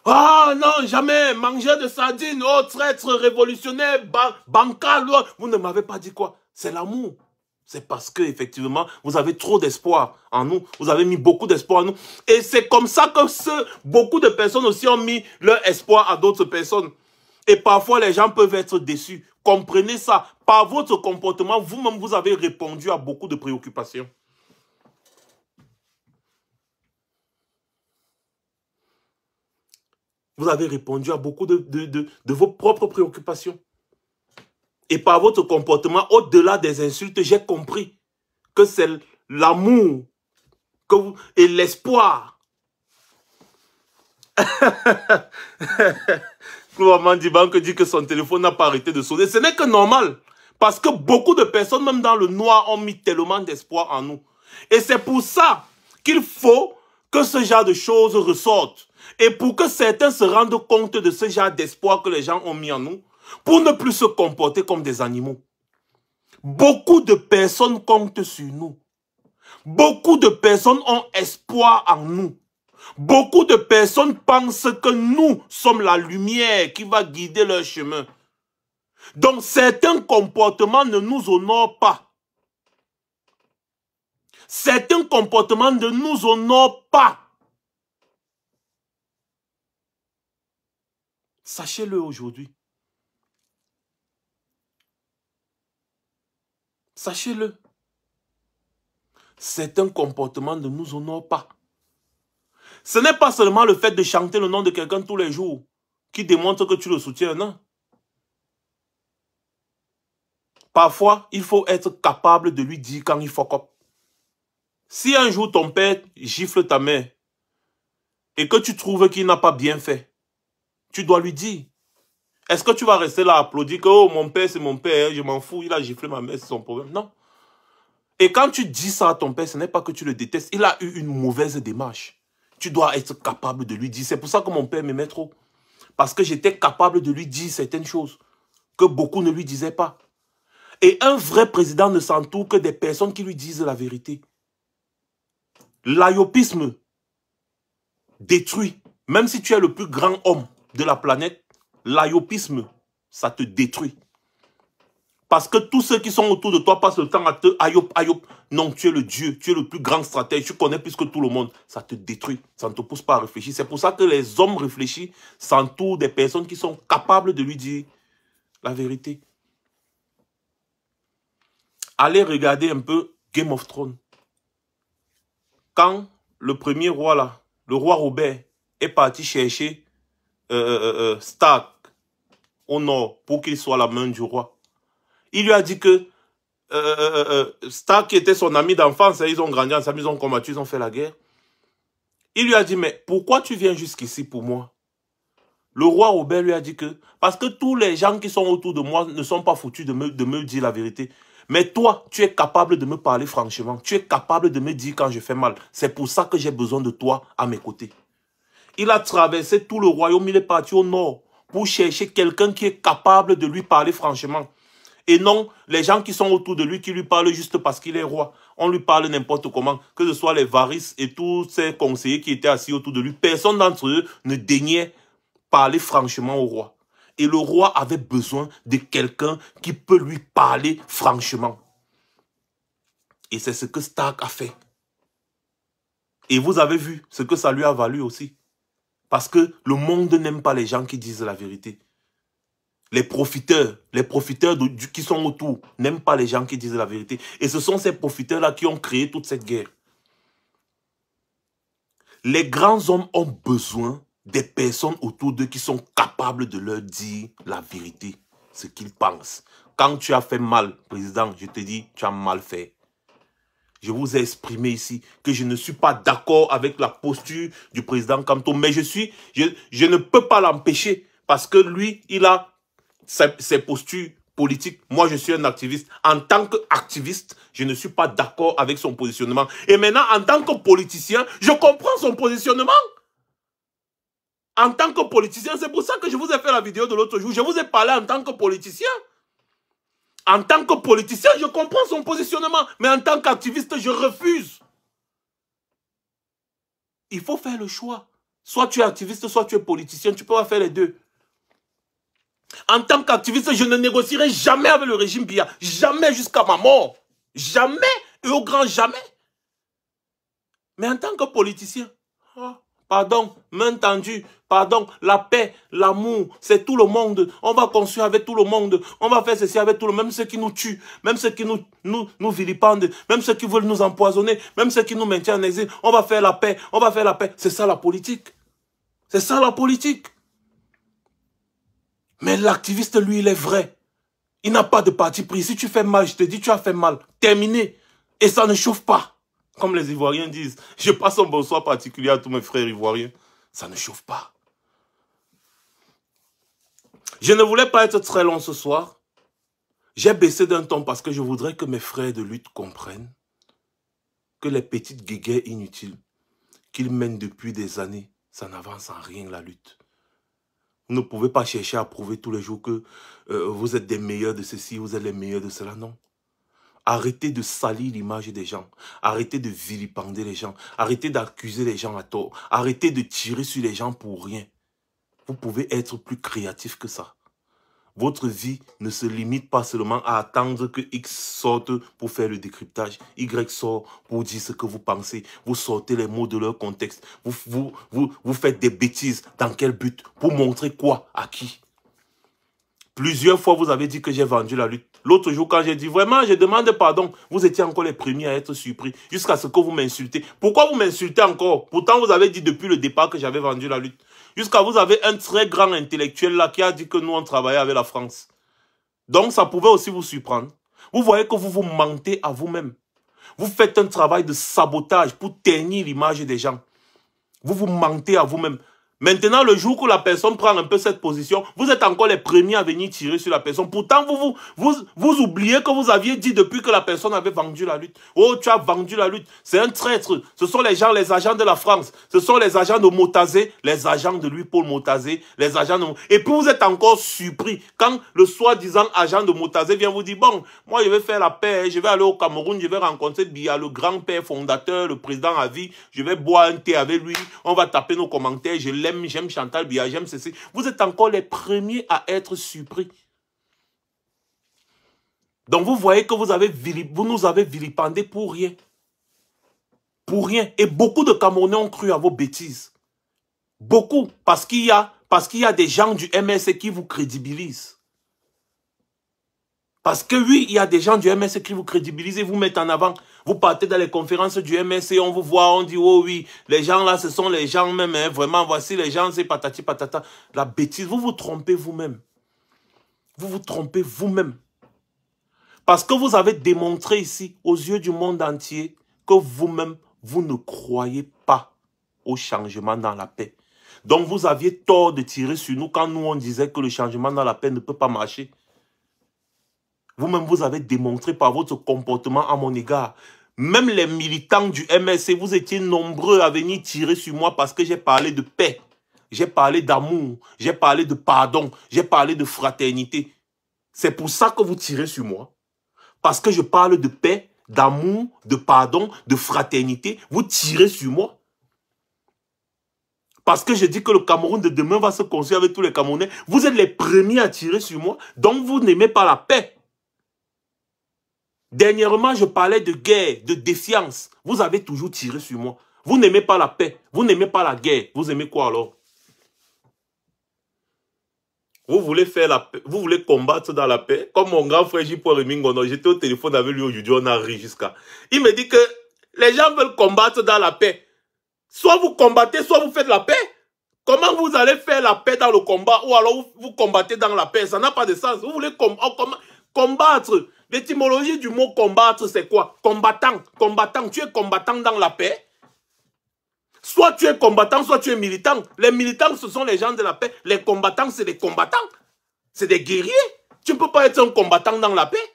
ah non, jamais, mangeur de sardines, oh traître révolutionnaire, bancal, vous ne m'avez pas dit quoi? C'est l'amour. C'est parce que effectivement, vous avez trop d'espoir en nous. Vous avez mis beaucoup d'espoir en nous. Et c'est comme ça que beaucoup de personnes aussi ont mis leur espoir à d'autres personnes. Et parfois, les gens peuvent être déçus. Comprenez ça. Par votre comportement, vous-même, vous avez répondu à beaucoup de préoccupations. Vous avez répondu à beaucoup de vos propres préoccupations. Et par votre comportement, au-delà des insultes, j'ai compris que c'est l'amour et l'espoir. Claude Dibanque dit que son téléphone n'a pas arrêté de sonner. Ce n'est que normal. Parce que beaucoup de personnes, même dans le noir, ont mis tellement d'espoir en nous. Et c'est pour ça qu'il faut que ce genre de choses ressortent. Et pour que certains se rendent compte de ce genre d'espoir que les gens ont mis en nous, pour ne plus se comporter comme des animaux. Beaucoup de personnes comptent sur nous. Beaucoup de personnes ont espoir en nous. Beaucoup de personnes pensent que nous sommes la lumière qui va guider leur chemin. Donc certains comportements ne nous honorent pas. Certains comportements ne nous honorent pas. Sachez-le aujourd'hui. Sachez-le. Certains comportements ne nous honorent pas. Ce n'est pas seulement le fait de chanter le nom de quelqu'un tous les jours qui démontre que tu le soutiens, non. Parfois, il faut être capable de lui dire quand il fuck up. Si un jour ton père gifle ta mère et que tu trouves qu'il n'a pas bien fait, tu dois lui dire. Est-ce que tu vas rester là à applaudir que oh, mon père c'est mon père, je m'en fous, il a giflé ma mère, c'est son problème? Non. Et quand tu dis ça à ton père, ce n'est pas que tu le détestes, il a eu une mauvaise démarche. Tu dois être capable de lui dire. C'est pour ça que mon père m'aimait trop. Parce que j'étais capable de lui dire certaines choses que beaucoup ne lui disaient pas. Et un vrai président ne s'entoure que des personnes qui lui disent la vérité. L'ayopisme détruit. Même si tu es le plus grand homme de la planète, l'ayopisme, ça te détruit. Parce que tous ceux qui sont autour de toi passent le temps à te ayop. Non, tu es le Dieu, tu es le plus grand stratège, tu connais plus que tout le monde. Ça te détruit, ça ne te pousse pas à réfléchir. C'est pour ça que les hommes réfléchis s'entourent des personnes qui sont capables de lui dire la vérité. Allez regarder un peu Game of Thrones. Quand le premier roi là, le roi Robert, est parti chercher Stark au nord pour qu'il soit la main du roi, il lui a dit que Stark qui était son ami d'enfance, ils ont grandi ensemble, ils ont combattu, ils ont fait la guerre. Il lui a dit, mais pourquoi tu viens jusqu'ici pour moi? Le roi Robert lui a dit que, parce que tous les gens qui sont autour de moi ne sont pas foutus de me dire la vérité. Mais toi, tu es capable de me parler franchement. Tu es capable de me dire quand je fais mal. C'est pour ça que j'ai besoin de toi à mes côtés. Il a traversé tout le royaume, il est parti au nord pour chercher quelqu'un qui est capable de lui parler franchement. Et non, les gens qui sont autour de lui, qui lui parlent juste parce qu'il est roi. On lui parle n'importe comment, que ce soit les Varys et tous ces conseillers qui étaient assis autour de lui. Personne d'entre eux ne daignait parler franchement au roi. Et le roi avait besoin de quelqu'un qui peut lui parler franchement. Et c'est ce que Stark a fait. Et vous avez vu ce que ça lui a valu aussi. Parce que le monde n'aime pas les gens qui disent la vérité. Les profiteurs qui sont autour n'aiment pas les gens qui disent la vérité. Et ce sont ces profiteurs-là qui ont créé toute cette guerre. Les grands hommes ont besoin des personnes autour d'eux qui sont capables de leur dire la vérité, ce qu'ils pensent. Quand tu as fait mal, président, je te dis, tu as mal fait. Je vous ai exprimé ici que je ne suis pas d'accord avec la posture du président Kamto, mais je ne peux pas l'empêcher parce que lui, il a ses postures politiques. Moi, je suis un activiste. En tant qu'activiste, je ne suis pas d'accord avec son positionnement. Et maintenant, en tant que politicien, je comprends son positionnement. En tant que politicien, c'est pour ça que je vous ai fait la vidéo de l'autre jour. Je vous ai parlé en tant que politicien. En tant que politicien, je comprends son positionnement. Mais en tant qu'activiste, je refuse. Il faut faire le choix. Soit tu es activiste, soit tu es politicien. Tu peux pas faire les deux. En tant qu'activiste, je ne négocierai jamais avec le régime Biya. Jamais jusqu'à ma mort. Jamais et au grand jamais. Mais en tant que politicien, pardon, main tendue, pardon, la paix, l'amour, c'est tout le monde. On va construire avec tout le monde. On va faire ceci avec tout le monde. Même ceux qui nous tuent, même ceux qui nous vilipendent, même ceux qui veulent nous empoisonner, même ceux qui nous maintiennent en exil. On va faire la paix, on va faire la paix. C'est ça la politique. C'est ça la politique. Mais l'activiste, lui, il est vrai. Il n'a pas de parti pris. Si tu fais mal, je te dis, tu as fait mal. Terminé. Et ça ne chauffe pas. Comme les Ivoiriens disent. Je passe un bonsoir particulier à tous mes frères ivoiriens. Ça ne chauffe pas. Je ne voulais pas être très long ce soir. J'ai baissé d'un ton parce que je voudrais que mes frères de lutte comprennent que les petites guéguerres inutiles qu'ils mènent depuis des années, ça n'avance en rien la lutte. Vous ne pouvez pas chercher à prouver tous les jours que vous êtes des meilleurs de ceci, vous êtes les meilleurs de cela, non. Arrêtez de salir l'image des gens. Arrêtez de vilipender les gens. Arrêtez d'accuser les gens à tort. Arrêtez de tirer sur les gens pour rien. Vous pouvez être plus créatif que ça. Votre vie ne se limite pas seulement à attendre que X sorte pour faire le décryptage. Y sort pour dire ce que vous pensez. Vous sortez les mots de leur contexte. Vous faites des bêtises. Dans quel but? Pour montrer quoi? À qui? Plusieurs fois, vous avez dit que j'ai vendu la lutte. L'autre jour, quand j'ai dit vraiment, je demande pardon, vous étiez encore les premiers à être surpris. Jusqu'à ce que vous m'insultez. Pourquoi vous m'insultez encore? Pourtant, vous avez dit depuis le départ que j'avais vendu la lutte. Jusqu'à vous avez un très grand intellectuel là qui a dit que nous, on travaillait avec la France. Donc, ça pouvait aussi vous surprendre. Vous voyez que vous vous mentez à vous-même. Vous faites un travail de sabotage pour ternir l'image des gens. Vous vous mentez à vous-même. Maintenant, le jour où la personne prend un peu cette position, vous êtes encore les premiers à venir tirer sur la personne. Pourtant, vous oubliez que vous aviez dit depuis que la personne avait vendu la lutte. Oh, tu as vendu la lutte. C'est un traître. Ce sont les gens, les agents de la France. Ce sont les agents de Motazé, les agents de Louis-Paul Motazé, les agents de... Et puis, vous êtes encore surpris quand le soi-disant agent de Motazé vient vous dire, bon, moi, je vais faire la paix, je vais aller au Cameroun, je vais rencontrer Biya, le grand-père fondateur, le président à vie, je vais boire un thé avec lui, on va taper nos commentaires, je l'aime, j'aime Chantal Biya, j'aime ceci. Vous êtes encore les premiers à être surpris. Donc vous voyez que vous nous avez vilipendés pour rien. Pour rien. Et beaucoup de Camerounais ont cru à vos bêtises. Beaucoup. Parce qu'il y a des gens du MSC qui vous crédibilisent. Parce que oui, il y a des gens du MSC qui vous crédibilisent et vous mettent en avant. Vous partez dans les conférences du MSC, on vous voit, on dit, oh oui, les gens là, ce sont les gens même, hein, vraiment, voici les gens, c'est patati patata. La bêtise, vous vous trompez vous-même. Vous vous trompez vous-même. Parce que vous avez démontré ici, aux yeux du monde entier, que vous-même, vous ne croyez pas au changement dans la paix. Donc vous aviez tort de tirer sur nous quand nous on disait que le changement dans la paix ne peut pas marcher. Vous-même, vous avez démontré par votre comportement à mon égard. Même les militants du MSC, vous étiez nombreux à venir tirer sur moi parce que j'ai parlé de paix. J'ai parlé d'amour. J'ai parlé de pardon. J'ai parlé de fraternité. C'est pour ça que vous tirez sur moi. Parce que je parle de paix, d'amour, de pardon, de fraternité. Vous tirez sur moi. Parce que je dis que le Cameroun de demain va se construire avec tous les Camerounais. Vous êtes les premiers à tirer sur moi. Donc vous n'aimez pas la paix. Dernièrement, je parlais de guerre, de défiance. Vous avez toujours tiré sur moi. Vous n'aimez pas la paix. Vous n'aimez pas la guerre. Vous aimez quoi alors? Vous voulez faire la paix. Vous voulez combattre dans la paix. Comme mon grand frère J. Remingono. J'étais au téléphone avec lui aujourd'hui. On a ri jusqu'à. Il me dit que les gens veulent combattre dans la paix. Soit vous combattez, soit vous faites la paix. Comment vous allez faire la paix dans le combat? Ou alors vous combattez dans la paix? Ça n'a pas de sens. Vous voulez combattre. L'étymologie du mot combattre, c'est quoi? Combattant. Combattant. Tu es combattant dans la paix. Soit tu es combattant, soit tu es militant. Les militants, ce sont les gens de la paix. Les combattants, c'est des combattants. C'est des guerriers. Tu ne peux pas être un combattant dans la paix.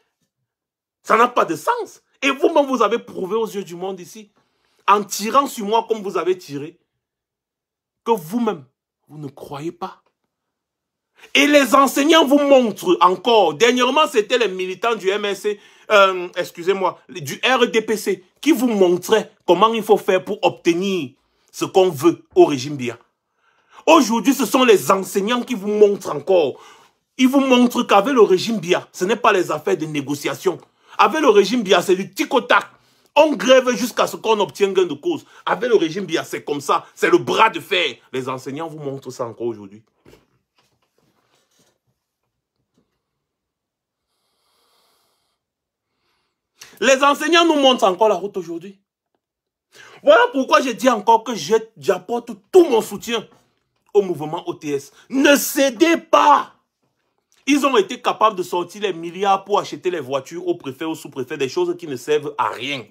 Ça n'a pas de sens. Et vous-même, vous avez prouvé aux yeux du monde ici, en tirant sur moi comme vous avez tiré, que vous-même, vous ne croyez pas. Et les enseignants vous montrent encore. Dernièrement, c'était les militants du MSC, excusez-moi, du RDPC, qui vous montraient comment il faut faire pour obtenir ce qu'on veut au régime Biya. Aujourd'hui, ce sont les enseignants qui vous montrent encore. Ils vous montrent qu'avec le régime Biya, ce n'est pas les affaires de négociation. Avec le régime Biya, c'est du tic-au-tac. On grève jusqu'à ce qu'on obtienne gain de cause. Avec le régime Biya, c'est comme ça. C'est le bras de fer. Les enseignants vous montrent ça encore aujourd'hui. Les enseignants nous montrent encore la route aujourd'hui. Voilà pourquoi je dis encore que j'apporte tout mon soutien au mouvement OTS. Ne cédez pas. Ils ont été capables de sortir les milliards pour acheter les voitures au préfet, au sous-préfet, des choses qui ne servent à rien.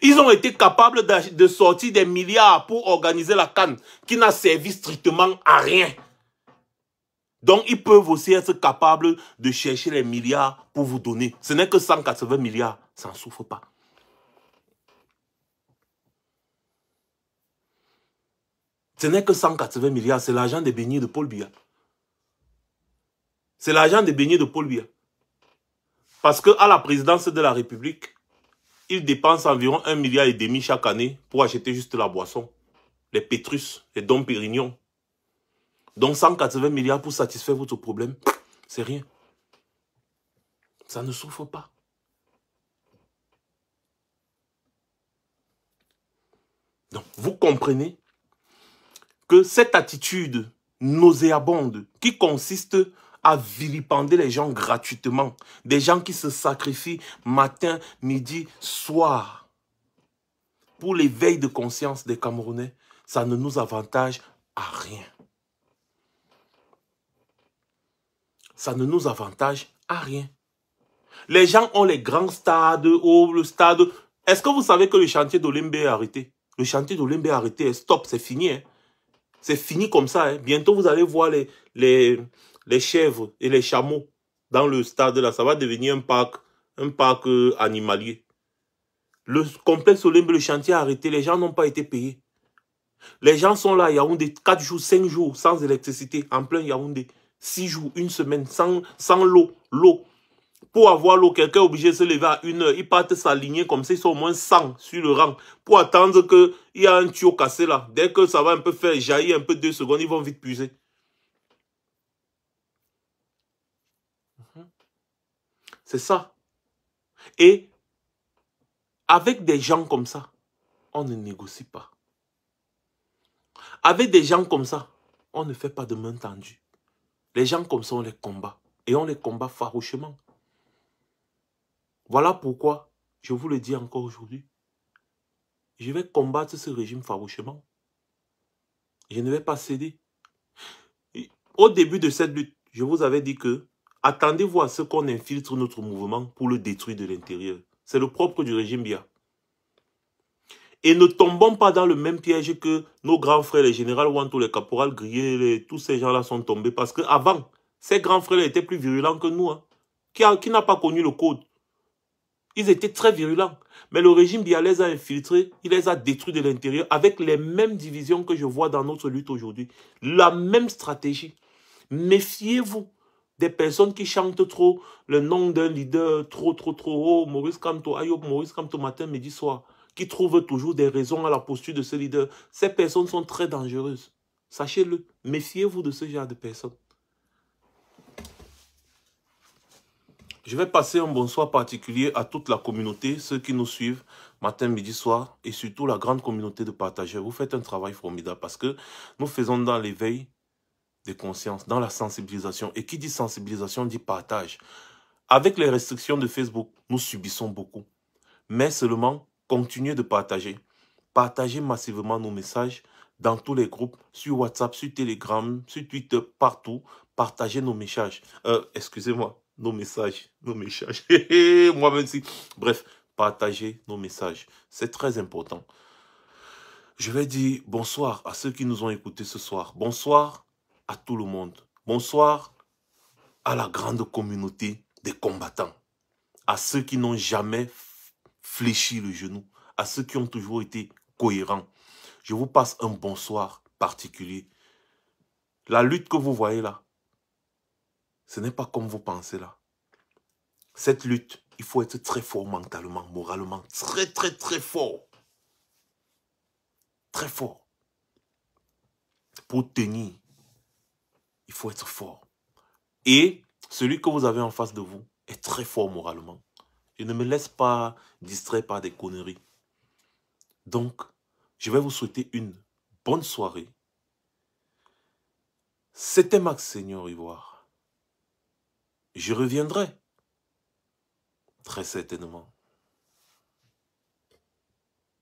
Ils ont été capables de sortir des milliards pour organiser la CAN, qui n'a servi strictement à rien. Donc, ils peuvent aussi être capables de chercher les milliards pour vous donner. Ce n'est que 180 milliards, ça n'en souffre pas. Ce n'est que 180 milliards, c'est l'argent des beignets de Paul Biya. C'est l'argent des beignets de Paul Biya. Parce qu'à la présidence de la République, il dépense environ 1,5 milliard chaque année pour acheter juste la boisson. Les Pétrus, les Dom Pérignon. Donc 180 milliards pour satisfaire votre problème, c'est rien. Ça ne souffre pas. Donc vous comprenez que cette attitude nauséabonde qui consiste à vilipender les gens gratuitement, des gens qui se sacrifient matin, midi, soir, pour l'éveil de conscience des Camerounais, ça ne nous avantage à rien. Ça ne nous avantage à rien. Les gens ont les grands stades, le stade... Est-ce que vous savez que le chantier d'Olembe est arrêté? Le chantier d'Olembe est arrêté, stop, c'est fini. Hein. C'est fini comme ça. Hein. Bientôt, vous allez voir les chèvres et les chameaux dans le stade là. Ça va devenir un parc animalier. Le complexe Olembe, le chantier est arrêté. Les gens n'ont pas été payés. Les gens sont là, Yaoundé, 4 jours, 5 jours, sans électricité, en plein Yaoundé. 6 jours, une semaine, sans l'eau. Pour avoir l'eau, quelqu'un est obligé de se lever à 1h. Ils partent s'aligner comme ça, ils sont au moins 100 sur le rang. Pour attendre qu'il y a un tuyau cassé là. Dès que ça va un peu faire jaillir un peu 2 secondes, ils vont vite puiser. C'est ça. Et avec des gens comme ça, on ne négocie pas. Avec des gens comme ça, on ne fait pas de main tendue. Les gens comme ça, on les combat. Et on les combat farouchement. Voilà pourquoi, je vous le dis encore aujourd'hui, je vais combattre ce régime farouchement. Je ne vais pas céder. Au début de cette lutte, je vous avais dit que attendez-vous à ce qu'on infiltre notre mouvement pour le détruire de l'intérieur. C'est le propre du régime Biya. Et ne tombons pas dans le même piège que nos grands frères, les généraux Wanto, les caporales grillés, tous ces gens-là sont tombés. Parce qu'avant, ces grands frères étaient plus virulents que nous. Hein. Qui n'a pas connu le code? Ils étaient très virulents. Mais le régime Biya les a infiltrés, il les a détruits de l'intérieur avec les mêmes divisions que je vois dans notre lutte aujourd'hui. La même stratégie. Méfiez-vous des personnes qui chantent trop le nom d'un leader, trop. Oh, Maurice Kamto, Ayob, Maurice Kamto, matin, midi, soir. Qui trouvent toujours des raisons à la posture de ce leader. Ces personnes sont très dangereuses. Sachez-le. Méfiez-vous de ce genre de personnes. Je vais passer un bonsoir particulier à toute la communauté, ceux qui nous suivent matin, midi, soir, et surtout la grande communauté de partageurs. Vous faites un travail formidable parce que nous faisons dans l'éveil des consciences, dans la sensibilisation. Et qui dit sensibilisation dit partage. Avec les restrictions de Facebook, nous subissons beaucoup. Mais seulement, continuez de partager. Partagez massivement nos messages dans tous les groupes, sur WhatsApp, sur Telegram, sur Twitter, partout. Partagez nos messages. Excusez-moi. Nos messages. Moi-même si. Bref, partagez nos messages. C'est très important. Je vais dire bonsoir à ceux qui nous ont écoutés ce soir. Bonsoir à tout le monde. Bonsoir à la grande communauté des combattants. À ceux qui n'ont jamais fléchi le genou. À ceux qui ont toujours été cohérents. Je vous passe un bonsoir particulier. La lutte que vous voyez là, ce n'est pas comme vous pensez là. Cette lutte, il faut être très fort mentalement, moralement. Très fort. Très fort. Pour tenir, il faut être fort. Et celui que vous avez en face de vous est très fort moralement. Je ne me laisse pas distraire par des conneries. Donc, je vais vous souhaiter une bonne soirée. C'était Max Seigneur Ivoire. Je reviendrai. Très certainement.